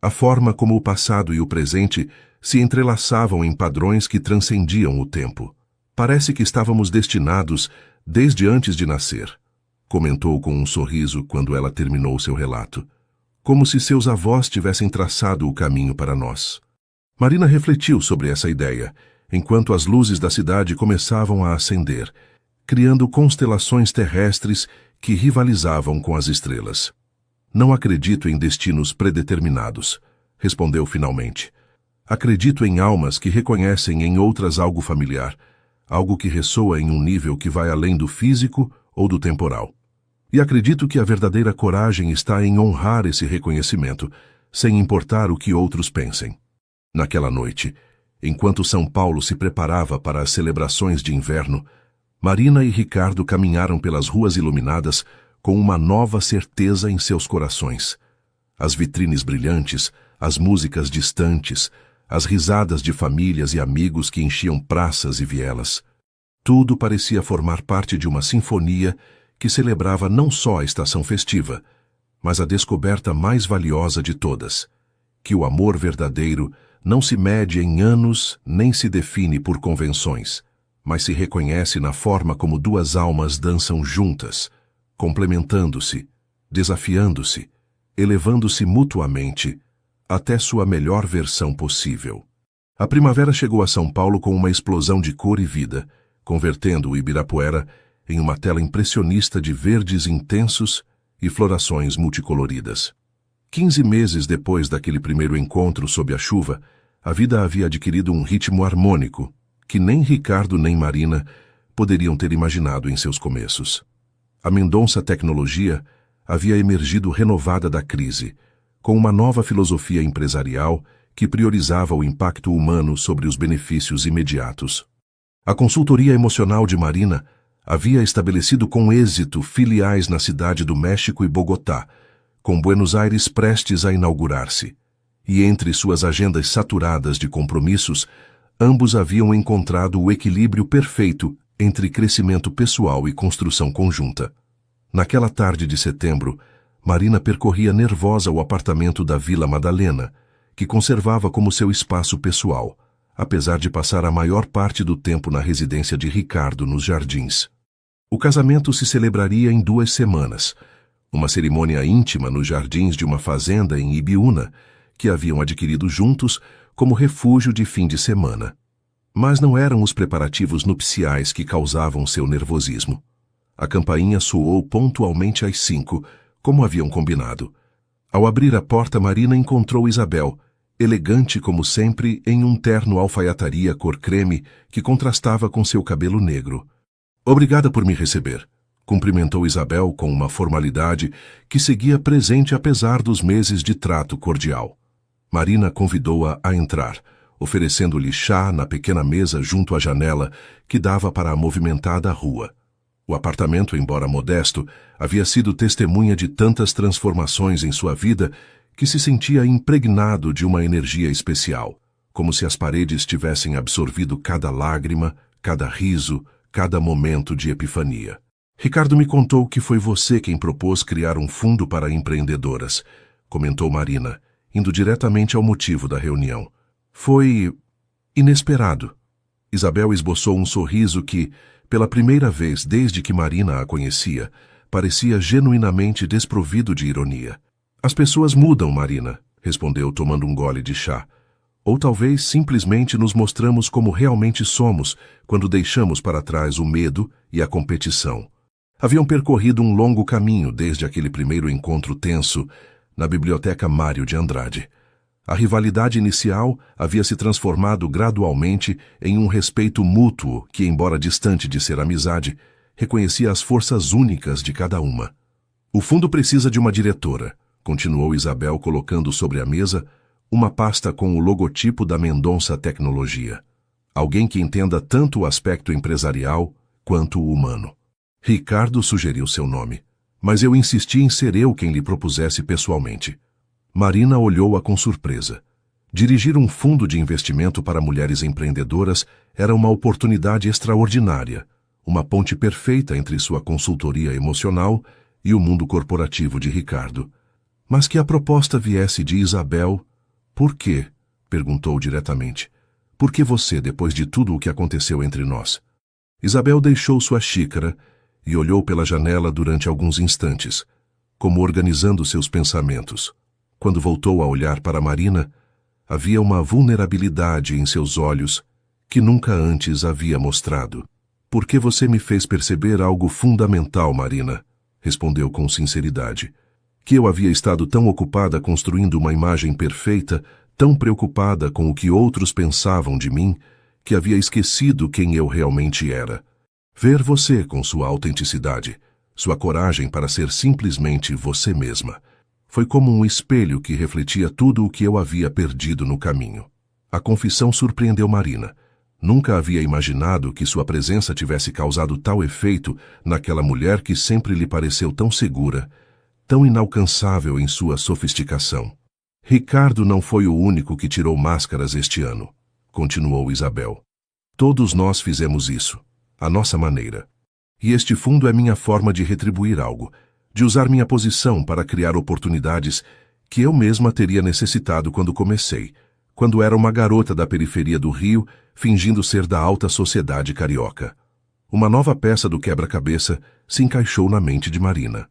A forma como o passado e o presente se entrelaçavam em padrões que transcendiam o tempo. Parece que estávamos destinados desde antes de nascer, comentou com um sorriso quando ela terminou seu relato. Como se seus avós tivessem traçado o caminho para nós. Marina refletiu sobre essa ideia, enquanto as luzes da cidade começavam a acender, criando constelações terrestres que rivalizavam com as estrelas. Não acredito em destinos predeterminados, respondeu finalmente. Acredito em almas que reconhecem em outras algo familiar, algo que ressoa em um nível que vai além do físico ou do temporal. E acredito que a verdadeira coragem está em honrar esse reconhecimento, sem importar o que outros pensem. Naquela noite, enquanto São Paulo se preparava para as celebrações de inverno, Marina e Ricardo caminharam pelas ruas iluminadas com uma nova certeza em seus corações. As vitrines brilhantes, as músicas distantes, as risadas de famílias e amigos que enchiam praças e vielas. Tudo parecia formar parte de uma sinfonia que celebrava não só a estação festiva, mas a descoberta mais valiosa de todas, que o amor verdadeiro não se mede em anos nem se define por convenções, mas se reconhece na forma como duas almas dançam juntas, complementando-se, desafiando-se, elevando-se mutuamente, até sua melhor versão possível. A primavera chegou a São Paulo com uma explosão de cor e vida, convertendo o Ibirapuera em uma tela impressionista de verdes intensos e florações multicoloridas. 15 meses depois daquele primeiro encontro sob a chuva, a vida havia adquirido um ritmo harmônico, que nem Ricardo nem Marina poderiam ter imaginado em seus começos. A Mendonça Tecnologia havia emergido renovada da crise, com uma nova filosofia empresarial que priorizava o impacto humano sobre os benefícios imediatos. A consultoria emocional de Marina havia estabelecido com êxito filiais na cidade do México e Bogotá, com Buenos Aires prestes a inaugurar-se. E entre suas agendas saturadas de compromissos, ambos haviam encontrado o equilíbrio perfeito entre crescimento pessoal e construção conjunta. Naquela tarde de setembro, Marina percorria nervosa o apartamento da Vila Madalena, que conservava como seu espaço pessoal, apesar de passar a maior parte do tempo na residência de Ricardo nos Jardins. O casamento se celebraria em 2 semanas, uma cerimônia íntima nos jardins de uma fazenda em Ibiúna, que haviam adquirido juntos como refúgio de fim de semana. Mas não eram os preparativos nupciais que causavam seu nervosismo. A campainha soou pontualmente às 5, como haviam combinado. Ao abrir a porta, Marina encontrou Isabel, elegante como sempre em um terno alfaiataria cor creme que contrastava com seu cabelo negro. Obrigada por me receber, cumprimentou Isabel com uma formalidade que seguia presente apesar dos meses de trato cordial. Marina convidou-a a entrar, oferecendo-lhe chá na pequena mesa junto à janela que dava para a movimentada rua. O apartamento, embora modesto, havia sido testemunha de tantas transformações em sua vida que se sentia impregnado de uma energia especial, como se as paredes tivessem absorvido cada lágrima, cada riso, cada momento de epifania. Ricardo me contou que foi você quem propôs criar um fundo para empreendedoras, comentou Marina, indo diretamente ao motivo da reunião. Foi inesperado. Isabel esboçou um sorriso que, pela primeira vez desde que Marina a conhecia, parecia genuinamente desprovido de ironia. As pessoas mudam, Marina, respondeu tomando um gole de chá. Ou talvez simplesmente nos mostramos como realmente somos quando deixamos para trás o medo e a competição. Haviam percorrido um longo caminho desde aquele primeiro encontro tenso na Biblioteca Mário de Andrade. A rivalidade inicial havia se transformado gradualmente em um respeito mútuo que, embora distante de ser amizade, reconhecia as forças únicas de cada uma. O fundo precisa de uma diretora, continuou Isabel colocando sobre a mesa uma pasta com o logotipo da Mendonça Tecnologia. Alguém que entenda tanto o aspecto empresarial quanto o humano. Ricardo sugeriu seu nome, mas eu insisti em ser eu quem lhe propusesse pessoalmente. Marina olhou-a com surpresa. Dirigir um fundo de investimento para mulheres empreendedoras era uma oportunidade extraordinária, uma ponte perfeita entre sua consultoria emocional e o mundo corporativo de Ricardo. Mas que a proposta viesse de Isabel, por quê? Perguntou diretamente. Por que você, depois de tudo o que aconteceu entre nós? Isabel deixou sua xícara e olhou pela janela durante alguns instantes, como organizando seus pensamentos. Quando voltou a olhar para Marina, havia uma vulnerabilidade em seus olhos que nunca antes havia mostrado. Porque você me fez perceber algo fundamental, Marina, respondeu com sinceridade. Que eu havia estado tão ocupada construindo uma imagem perfeita, tão preocupada com o que outros pensavam de mim, que havia esquecido quem eu realmente era. Ver você com sua autenticidade, sua coragem para ser simplesmente você mesma, foi como um espelho que refletia tudo o que eu havia perdido no caminho. A confissão surpreendeu Marina. Nunca havia imaginado que sua presença tivesse causado tal efeito naquela mulher que sempre lhe pareceu tão segura, tão inalcançável em sua sofisticação. Ricardo não foi o único que tirou máscaras este ano, continuou Isabel. Todos nós fizemos isso, à nossa maneira. E este fundo é minha forma de retribuir algo, de usar minha posição para criar oportunidades que eu mesma teria necessitado quando comecei, quando era uma garota da periferia do Rio, fingindo ser da alta sociedade carioca. Uma nova peça do quebra-cabeça se encaixou na mente de Marina.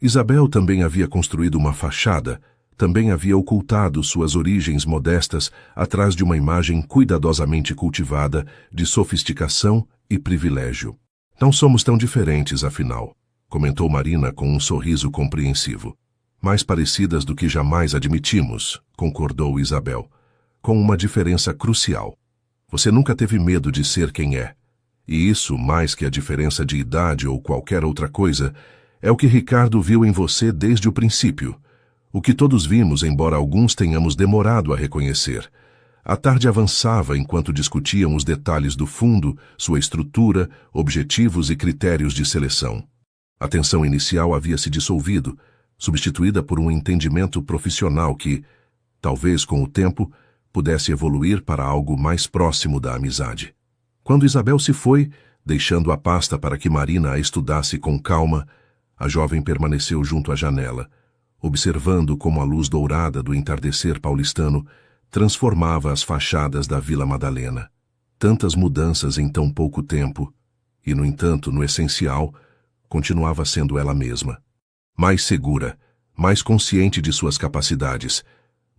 Isabel também havia construído uma fachada, também havia ocultado suas origens modestas atrás de uma imagem cuidadosamente cultivada de sofisticação e privilégio. Não somos tão diferentes, afinal, comentou Marina com um sorriso compreensivo. Mais parecidas do que jamais admitimos, concordou Isabel, com uma diferença crucial. Você nunca teve medo de ser quem é. E isso, mais que a diferença de idade ou qualquer outra coisa, é o que Ricardo viu em você desde o princípio. O que todos vimos, embora alguns tenhamos demorado a reconhecer. A tarde avançava enquanto discutiam os detalhes do fundo, sua estrutura, objetivos e critérios de seleção. A tensão inicial havia se dissolvido, substituída por um entendimento profissional que, talvez com o tempo, pudesse evoluir para algo mais próximo da amizade. Quando Isabel se foi, deixando a pasta para que Marina a estudasse com calma, a jovem permaneceu junto à janela, observando como a luz dourada do entardecer paulistano transformava as fachadas da Vila Madalena. Tantas mudanças em tão pouco tempo, e, no entanto, no essencial, continuava sendo ela mesma. Mais segura, mais consciente de suas capacidades,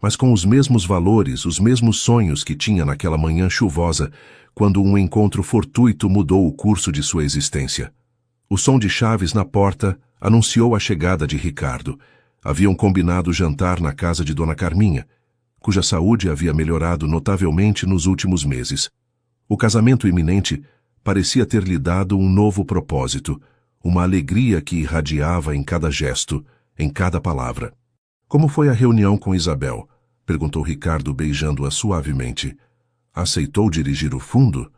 mas com os mesmos valores, os mesmos sonhos que tinha naquela manhã chuvosa, quando um encontro fortuito mudou o curso de sua existência. O som de chaves na porta anunciou a chegada de Ricardo. Haviam combinado jantar na casa de Dona Carminha, cuja saúde havia melhorado notavelmente nos últimos meses. O casamento iminente parecia ter lhe dado um novo propósito, uma alegria que irradiava em cada gesto, em cada palavra. Como foi a reunião com Isabel? Perguntou Ricardo, beijando-a suavemente. Aceitou dirigir o fundo?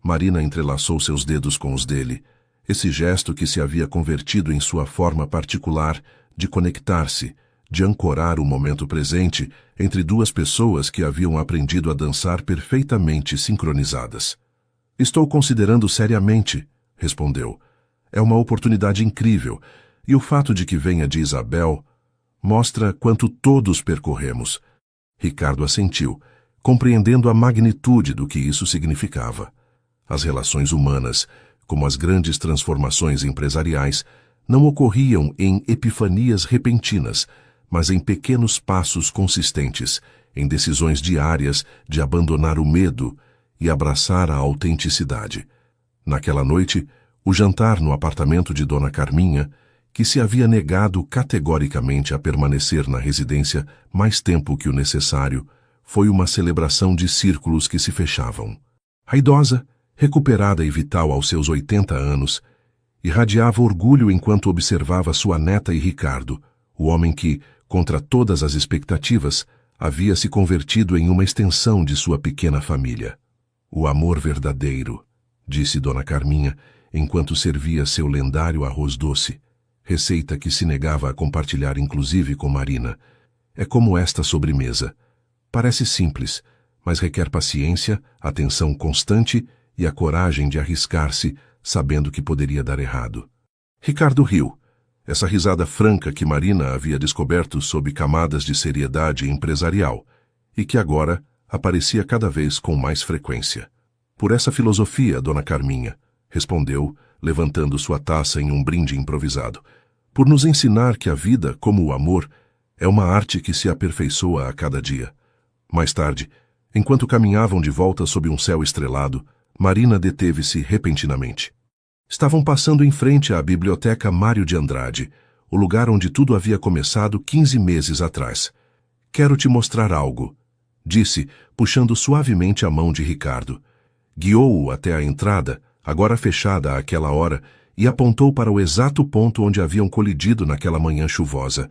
Marina entrelaçou seus dedos com os dele. Esse gesto que se havia convertido em sua forma particular de conectar-se, de ancorar o momento presente entre duas pessoas que haviam aprendido a dançar perfeitamente sincronizadas. Estou considerando seriamente, respondeu. É uma oportunidade incrível, e o fato de que venha de Isabel mostra quanto todos percorremos. Ricardo assentiu, compreendendo a magnitude do que isso significava. As relações humanas, como as grandes transformações empresariais, não ocorriam em epifanias repentinas, mas em pequenos passos consistentes, em decisões diárias de abandonar o medo e abraçar a autenticidade. Naquela noite, o jantar no apartamento de Dona Carminha, que se havia negado categoricamente a permanecer na residência mais tempo que o necessário, foi uma celebração de círculos que se fechavam. A idosa, recuperada e vital aos seus 80 anos, irradiava orgulho enquanto observava sua neta e Ricardo, o homem que, contra todas as expectativas, havia se convertido em uma extensão de sua pequena família. O amor verdadeiro, disse Dona Carminha, enquanto servia seu lendário arroz doce, receita que se negava a compartilhar inclusive com Marina, é como esta sobremesa. Parece simples, mas requer paciência, atenção constante e a coragem de arriscar-se, sabendo que poderia dar errado. Ricardo riu. Essa risada franca que Marina havia descoberto sob camadas de seriedade empresarial e que agora aparecia cada vez com mais frequência. Por essa filosofia, dona Carminha, respondeu, levantando sua taça em um brinde improvisado. Por nos ensinar que a vida, como o amor, é uma arte que se aperfeiçoa a cada dia. Mais tarde, enquanto caminhavam de volta sob um céu estrelado, Marina deteve-se repentinamente. Estavam passando em frente à Biblioteca Mário de Andrade, o lugar onde tudo havia começado 15 meses atrás. Quero te mostrar algo, disse, puxando suavemente a mão de Ricardo. Guiou-o até a entrada, agora fechada àquela hora, e apontou para o exato ponto onde haviam colidido naquela manhã chuvosa,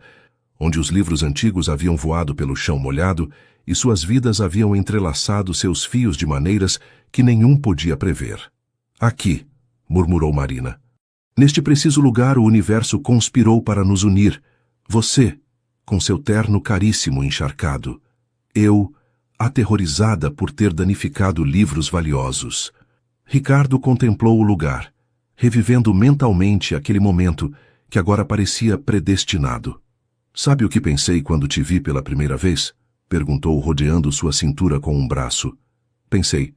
onde os livros antigos haviam voado pelo chão molhado e suas vidas haviam entrelaçado seus fios de maneiras que nenhum podia prever. Aqui, murmurou Marina. Neste preciso lugar o universo conspirou para nos unir. Você, com seu terno caríssimo encharcado. Eu, aterrorizada por ter danificado livros valiosos. Ricardo contemplou o lugar, revivendo mentalmente aquele momento que agora parecia predestinado. Sabe o que pensei quando te vi pela primeira vez? Perguntou, rodeando sua cintura com um braço. Pensei,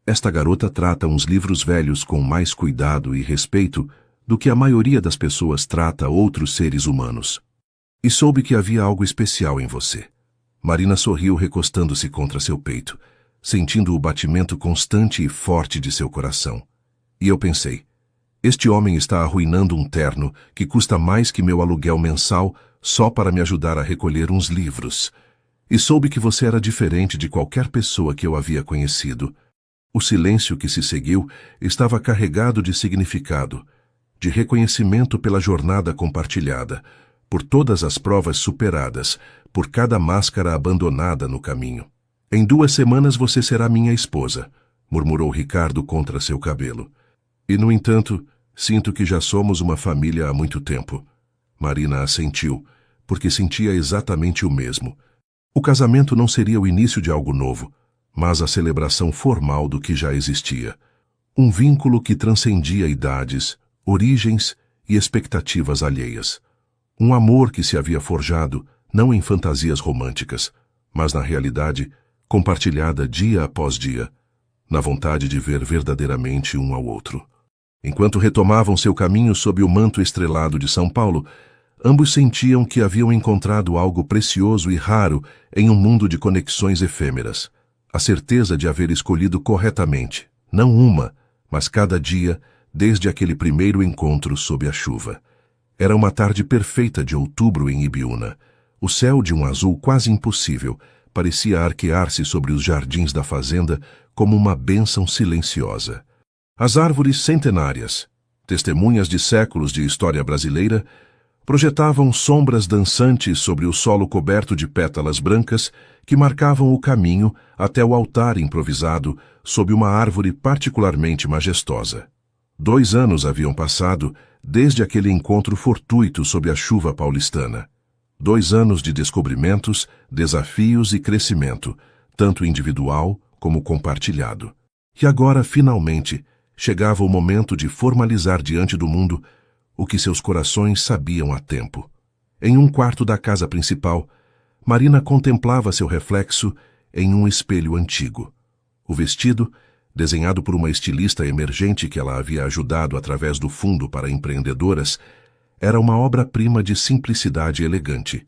esta garota trata uns livros velhos com mais cuidado e respeito do que a maioria das pessoas trata outros seres humanos. E soube que havia algo especial em você. Marina sorriu, recostando-se contra seu peito, sentindo o batimento constante e forte de seu coração. E eu pensei, este homem está arruinando um terno que custa mais que meu aluguel mensal só para me ajudar a recolher uns livros. E soube que você era diferente de qualquer pessoa que eu havia conhecido. O silêncio que se seguiu estava carregado de significado, de reconhecimento pela jornada compartilhada, por todas as provas superadas, por cada máscara abandonada no caminho. Em 2 semanas você será minha esposa, murmurou Ricardo contra seu cabelo. E, no entanto, sinto que já somos uma família há muito tempo. Marina assentiu, porque sentia exatamente o mesmo. O casamento não seria o início de algo novo, mas a celebração formal do que já existia. Um vínculo que transcendia idades, origens e expectativas alheias. Um amor que se havia forjado, não em fantasias românticas, mas na realidade, compartilhada dia após dia, na vontade de ver verdadeiramente um ao outro. Enquanto retomavam seu caminho sob o manto estrelado de São Paulo, ambos sentiam que haviam encontrado algo precioso e raro em um mundo de conexões efêmeras. A certeza de haver escolhido corretamente, não uma, mas cada dia, desde aquele primeiro encontro sob a chuva. Era uma tarde perfeita de outubro em Ibiúna. O céu, de um azul quase impossível, parecia arquear-se sobre os jardins da fazenda como uma bênção silenciosa. As árvores centenárias, testemunhas de séculos de história brasileira, projetavam sombras dançantes sobre o solo coberto de pétalas brancas que marcavam o caminho até o altar improvisado sob uma árvore particularmente majestosa. 2 anos haviam passado desde aquele encontro fortuito sob a chuva paulistana. 2 anos de descobrimentos, desafios e crescimento, tanto individual como compartilhado. E agora, finalmente, chegava o momento de formalizar diante do mundo o que seus corações sabiam há tempo. Em um quarto da casa principal, Marina contemplava seu reflexo em um espelho antigo. O vestido, desenhado por uma estilista emergente que ela havia ajudado através do Fundo para Empreendedoras, era uma obra-prima de simplicidade elegante.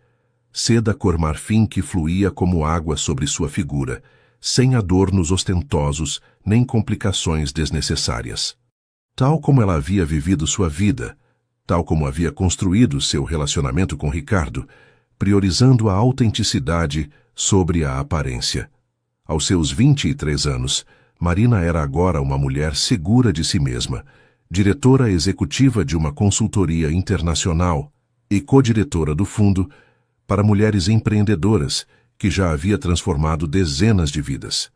Seda cor marfim que fluía como água sobre sua figura, sem adornos ostentosos nem complicações desnecessárias. Tal como ela havia vivido sua vida, tal como havia construído seu relacionamento com Ricardo, priorizando a autenticidade sobre a aparência. Aos seus 23 anos, Marina era agora uma mulher segura de si mesma, diretora executiva de uma consultoria internacional e co-diretora do Fundo para Mulheres Empreendedoras, que já havia transformado dezenas de vidas.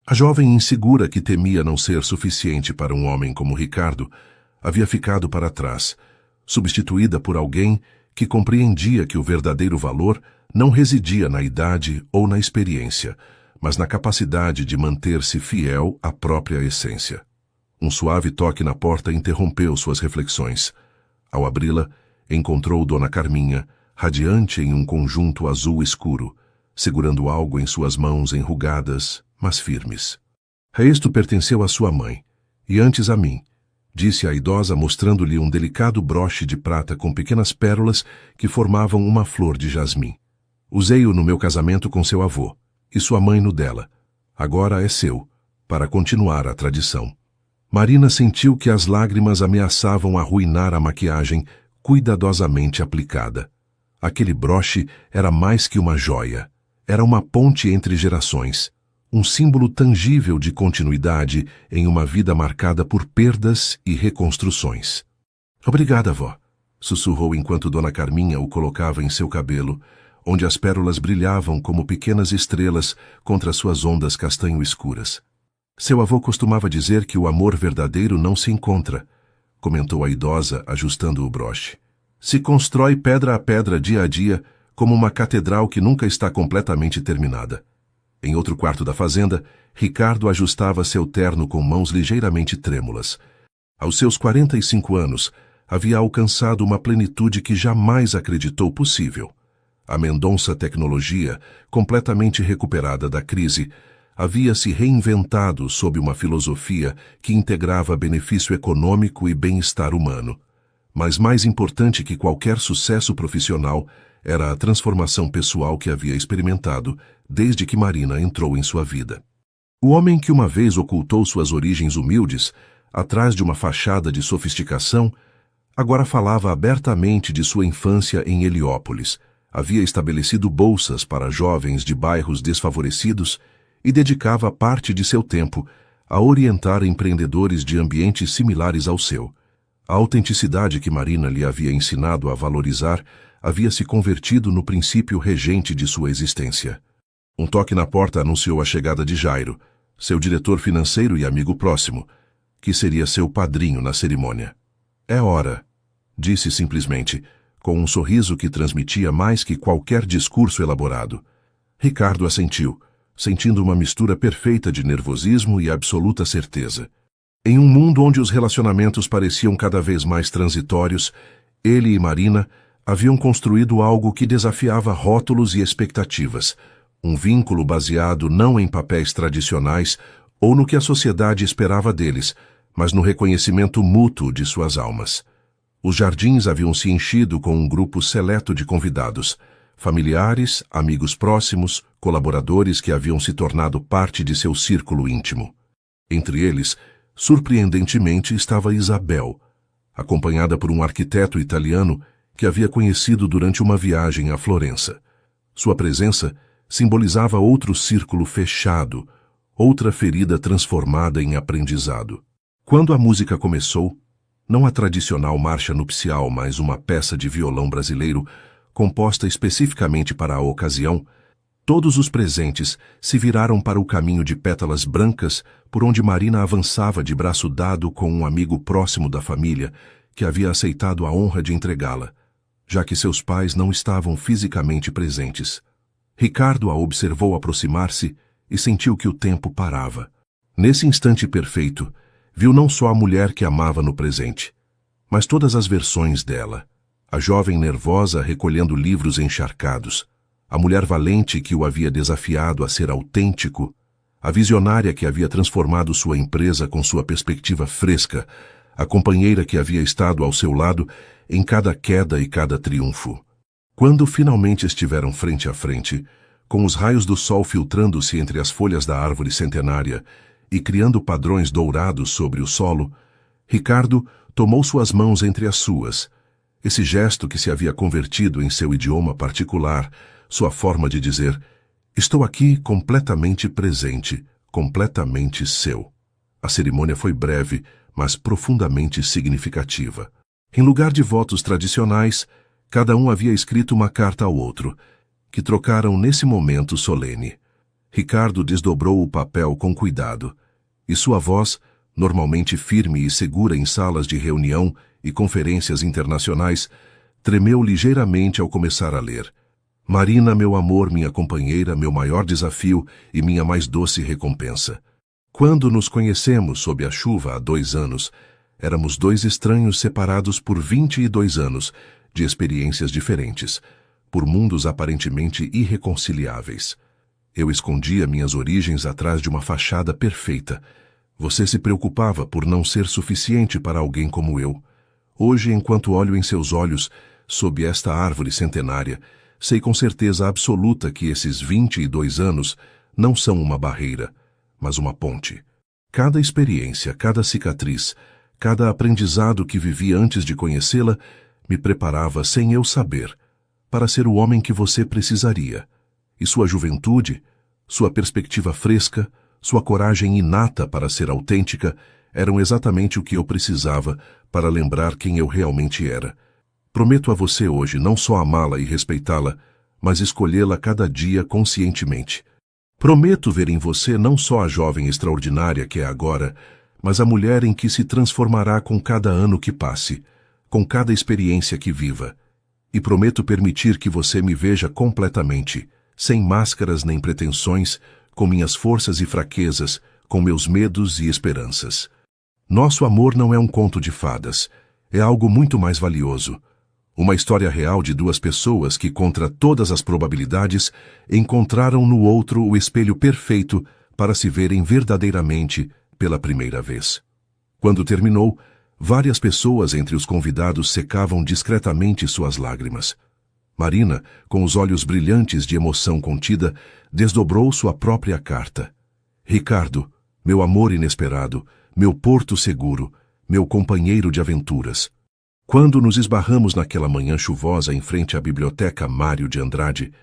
A jovem insegura que temia não ser suficiente para um homem como Ricardo havia ficado para trás, substituída por alguém que compreendia que o verdadeiro valor não residia na idade ou na experiência, mas na capacidade de manter-se fiel à própria essência. Um suave toque na porta interrompeu suas reflexões. Ao abri-la, encontrou Dona Carminha, radiante em um conjunto azul escuro, segurando algo em suas mãos enrugadas, mas firmes. Isto pertenceu à sua mãe, e antes a mim, disse a idosa mostrando-lhe um delicado broche de prata com pequenas pérolas que formavam uma flor de jasmim. Usei-o no meu casamento com seu avô, e sua mãe no dela. Agora é seu, para continuar a tradição. Marina sentiu que as lágrimas ameaçavam arruinar a maquiagem cuidadosamente aplicada. Aquele broche era mais que uma joia. Era uma ponte entre gerações, um símbolo tangível de continuidade em uma vida marcada por perdas e reconstruções. Obrigada, avó, sussurrou enquanto Dona Carminha o colocava em seu cabelo, onde as pérolas brilhavam como pequenas estrelas contra suas ondas castanho-escuras. Seu avô costumava dizer que o amor verdadeiro não se encontra, comentou a idosa, ajustando o broche. Se constrói pedra a pedra, dia a dia, como uma catedral que nunca está completamente terminada. Em outro quarto da fazenda, Ricardo ajustava seu terno com mãos ligeiramente trêmulas. Aos seus 45 anos, havia alcançado uma plenitude que jamais acreditou possível. A Mendonça Tecnologia, completamente recuperada da crise, havia se reinventado sob uma filosofia que integrava benefício econômico e bem-estar humano. Mas mais importante que qualquer sucesso profissional era a transformação pessoal que havia experimentado desde que Marina entrou em sua vida. O homem que uma vez ocultou suas origens humildes, atrás de uma fachada de sofisticação, agora falava abertamente de sua infância em Heliópolis, havia estabelecido bolsas para jovens de bairros desfavorecidos e dedicava parte de seu tempo a orientar empreendedores de ambientes similares ao seu. A autenticidade que Marina lhe havia ensinado a valorizar havia se convertido no princípio regente de sua existência. Um toque na porta anunciou a chegada de Jairo, seu diretor financeiro e amigo próximo, que seria seu padrinho na cerimônia. É hora, disse simplesmente, com um sorriso que transmitia mais que qualquer discurso elaborado. Ricardo assentiu, sentindo uma mistura perfeita de nervosismo e absoluta certeza. Em um mundo onde os relacionamentos pareciam cada vez mais transitórios, ele e Marina haviam construído algo que desafiava rótulos e expectativas, um vínculo baseado não em papéis tradicionais ou no que a sociedade esperava deles, mas no reconhecimento mútuo de suas almas. Os jardins haviam se enchido com um grupo seleto de convidados, familiares, amigos próximos, colaboradores que haviam se tornado parte de seu círculo íntimo. Entre eles, surpreendentemente, estava Isabel, acompanhada por um arquiteto italiano que havia conhecido durante uma viagem a Florença. Sua presença simbolizava outro círculo fechado, outra ferida transformada em aprendizado. Quando a música começou, não a tradicional marcha nupcial, mas uma peça de violão brasileiro composta especificamente para a ocasião, todos os presentes se viraram para o caminho de pétalas brancas por onde Marina avançava de braço dado com um amigo próximo da família que havia aceitado a honra de entregá-la, já que seus pais não estavam fisicamente presentes. Ricardo a observou aproximar-se e sentiu que o tempo parava. Nesse instante perfeito, viu não só a mulher que amava no presente, mas todas as versões dela. A jovem nervosa recolhendo livros encharcados, a mulher valente que o havia desafiado a ser autêntico, a visionária que havia transformado sua empresa com sua perspectiva fresca, a companheira que havia estado ao seu lado em cada queda e cada triunfo. Quando finalmente estiveram frente a frente, com os raios do sol filtrando-se entre as folhas da árvore centenária e criando padrões dourados sobre o solo, Ricardo tomou suas mãos entre as suas. Esse gesto que se havia convertido em seu idioma particular, sua forma de dizer, estou aqui completamente presente, completamente seu. A cerimônia foi breve, mas profundamente significativa. Em lugar de votos tradicionais, cada um havia escrito uma carta ao outro, que trocaram nesse momento solene. Ricardo desdobrou o papel com cuidado, e sua voz, normalmente firme e segura em salas de reunião e conferências internacionais, tremeu ligeiramente ao começar a ler. Marina, meu amor, minha companheira, meu maior desafio e minha mais doce recompensa. Quando nos conhecemos sob a chuva há 2 anos, éramos 2 estranhos separados por 22 anos, de experiências diferentes, por mundos aparentemente irreconciliáveis. Eu escondia minhas origens atrás de uma fachada perfeita. Você se preocupava por não ser suficiente para alguém como eu. Hoje, enquanto olho em seus olhos, sob esta árvore centenária, sei com certeza absoluta que esses 22 anos não são uma barreira, mas uma ponte. Cada experiência, cada cicatriz, cada aprendizado que vivi antes de conhecê-la me preparava, sem eu saber, para ser o homem que você precisaria. E sua juventude, sua perspectiva fresca, sua coragem inata para ser autêntica eram exatamente o que eu precisava para lembrar quem eu realmente era. Prometo a você hoje não só amá-la e respeitá-la, mas escolhê-la cada dia conscientemente. Prometo ver em você não só a jovem extraordinária que é agora, mas a mulher em que se transformará com cada ano que passe, com cada experiência que viva. E prometo permitir que você me veja completamente, sem máscaras nem pretensões, com minhas forças e fraquezas, com meus medos e esperanças. Nosso amor não é um conto de fadas, é algo muito mais valioso. Uma história real de duas pessoas que, contra todas as probabilidades, encontraram no outro o espelho perfeito para se verem verdadeiramente pela primeira vez. Quando terminou, várias pessoas entre os convidados secavam discretamente suas lágrimas. Marina, com os olhos brilhantes de emoção contida, desdobrou sua própria carta. Ricardo, meu amor inesperado, meu porto seguro, meu companheiro de aventuras. Quando nos esbarramos naquela manhã chuvosa em frente à biblioteca Mário de Andrade,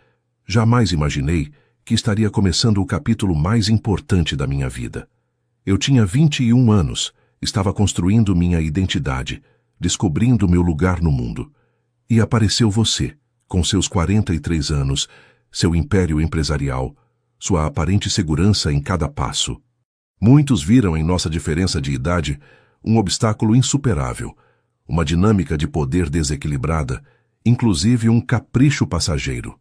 jamais imaginei que estaria começando o capítulo mais importante da minha vida. Eu tinha 21 anos, estava construindo minha identidade, descobrindo meu lugar no mundo. E apareceu você, com seus 43 anos, seu império empresarial, sua aparente segurança em cada passo. Muitos viram em nossa diferença de idade um obstáculo insuperável, uma dinâmica de poder desequilibrada, inclusive um capricho passageiro.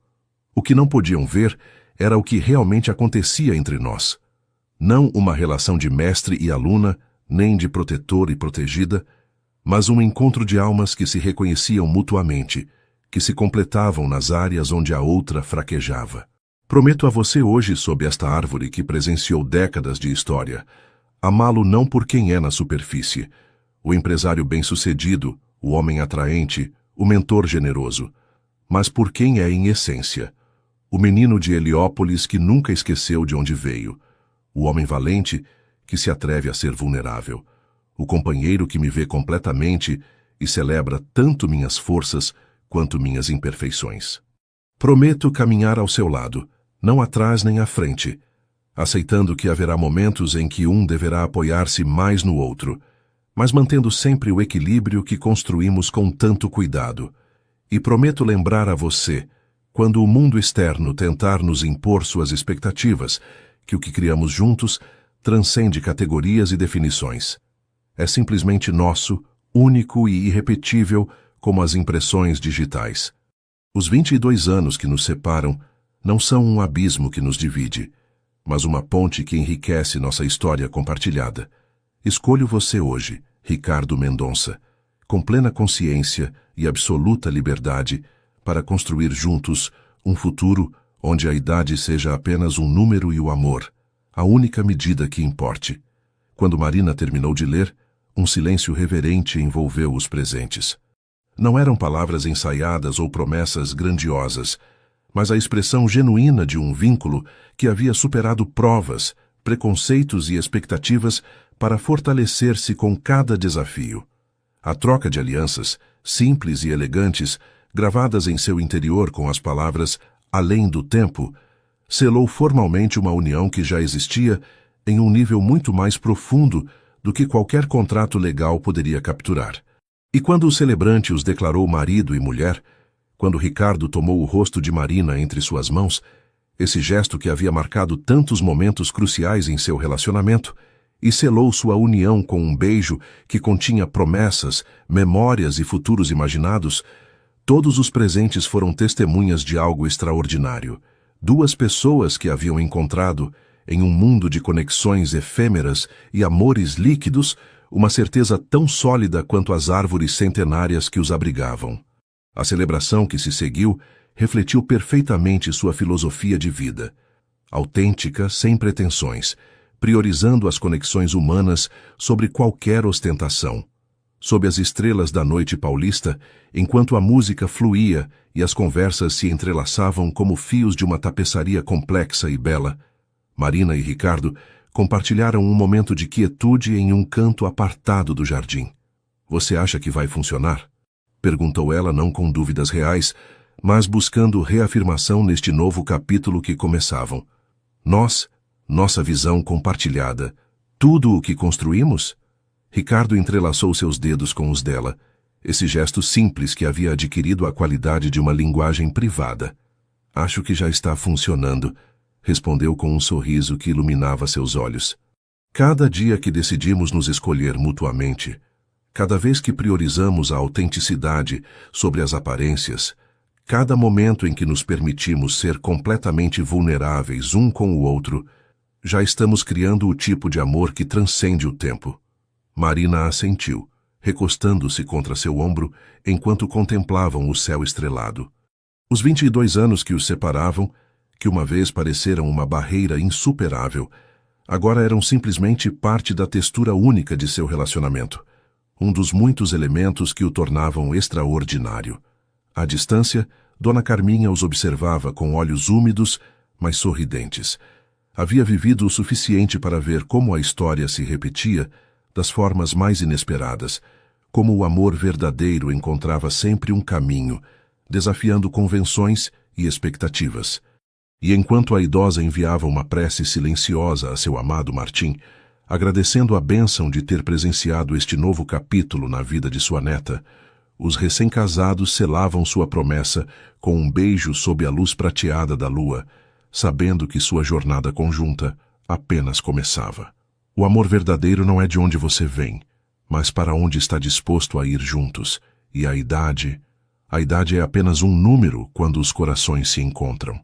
O que não podiam ver era o que realmente acontecia entre nós. Não uma relação de mestre e aluna, nem de protetor e protegida, mas um encontro de almas que se reconheciam mutuamente, que se completavam nas áreas onde a outra fraquejava. Prometo a você hoje, sob esta árvore que presenciou décadas de história, amá-lo não por quem é na superfície, o empresário bem-sucedido, o homem atraente, o mentor generoso, mas por quem é em essência, o menino de Heliópolis que nunca esqueceu de onde veio, o homem valente que se atreve a ser vulnerável, o companheiro que me vê completamente e celebra tanto minhas forças quanto minhas imperfeições. Prometo caminhar ao seu lado, não atrás nem à frente, aceitando que haverá momentos em que um deverá apoiar-se mais no outro, mas mantendo sempre o equilíbrio que construímos com tanto cuidado. E prometo lembrar a você, quando o mundo externo tentar nos impor suas expectativas, que o que criamos juntos transcende categorias e definições. É simplesmente nosso, único e irrepetível como as impressões digitais. Os 22 anos que nos separam não são um abismo que nos divide, mas uma ponte que enriquece nossa história compartilhada. Escolho você hoje, Ricardo Mendonça, com plena consciência e absoluta liberdade para construir juntos um futuro onde a idade seja apenas um número e o amor, a única medida que importe. Quando Marina terminou de ler, um silêncio reverente envolveu os presentes. Não eram palavras ensaiadas ou promessas grandiosas, mas a expressão genuína de um vínculo que havia superado provas, preconceitos e expectativas para fortalecer-se com cada desafio. A troca de alianças, simples e elegantes, gravadas em seu interior com as palavras "além do tempo", selou formalmente uma união que já existia em um nível muito mais profundo do que qualquer contrato legal poderia capturar. E quando o celebrante os declarou marido e mulher, quando Ricardo tomou o rosto de Marina entre suas mãos, esse gesto que havia marcado tantos momentos cruciais em seu relacionamento, e selou sua união com um beijo que continha promessas, memórias e futuros imaginados, todos os presentes foram testemunhas de algo extraordinário. Duas pessoas que haviam encontrado, em um mundo de conexões efêmeras e amores líquidos, uma certeza tão sólida quanto as árvores centenárias que os abrigavam. A celebração que se seguiu refletiu perfeitamente sua filosofia de vida, autêntica, sem pretensões, priorizando as conexões humanas sobre qualquer ostentação. Sob as estrelas da noite paulista, enquanto a música fluía e as conversas se entrelaçavam como fios de uma tapeçaria complexa e bela, Marina e Ricardo compartilharam um momento de quietude em um canto apartado do jardim. "Você acha que vai funcionar?" perguntou ela, não com dúvidas reais, mas buscando reafirmação neste novo capítulo que começavam. Nossa visão compartilhada, tudo o que construímos? Ricardo entrelaçou seus dedos com os dela, esse gesto simples que havia adquirido a qualidade de uma linguagem privada. "Acho que já está funcionando", respondeu com um sorriso que iluminava seus olhos. Cada dia que decidimos nos escolher mutuamente, cada vez que priorizamos a autenticidade sobre as aparências, cada momento em que nos permitimos ser completamente vulneráveis um com o outro, já estamos criando o tipo de amor que transcende o tempo. Marina assentiu, recostando-se contra seu ombro enquanto contemplavam o céu estrelado. Os 22 anos que os separavam, que uma vez pareceram uma barreira insuperável, agora eram simplesmente parte da textura única de seu relacionamento, um dos muitos elementos que o tornavam extraordinário. À distância, Dona Carminha os observava com olhos úmidos, mas sorridentes. Havia vivido o suficiente para ver como a história se repetia das formas mais inesperadas, como o amor verdadeiro encontrava sempre um caminho, desafiando convenções e expectativas. E enquanto a idosa enviava uma prece silenciosa a seu amado Martim, agradecendo a bênção de ter presenciado este novo capítulo na vida de sua neta, os recém-casados selavam sua promessa com um beijo sob a luz prateada da lua, sabendo que sua jornada conjunta apenas começava. O amor verdadeiro não é de onde você vem, mas para onde está disposto a ir juntos, e a idade é apenas um número quando os corações se encontram.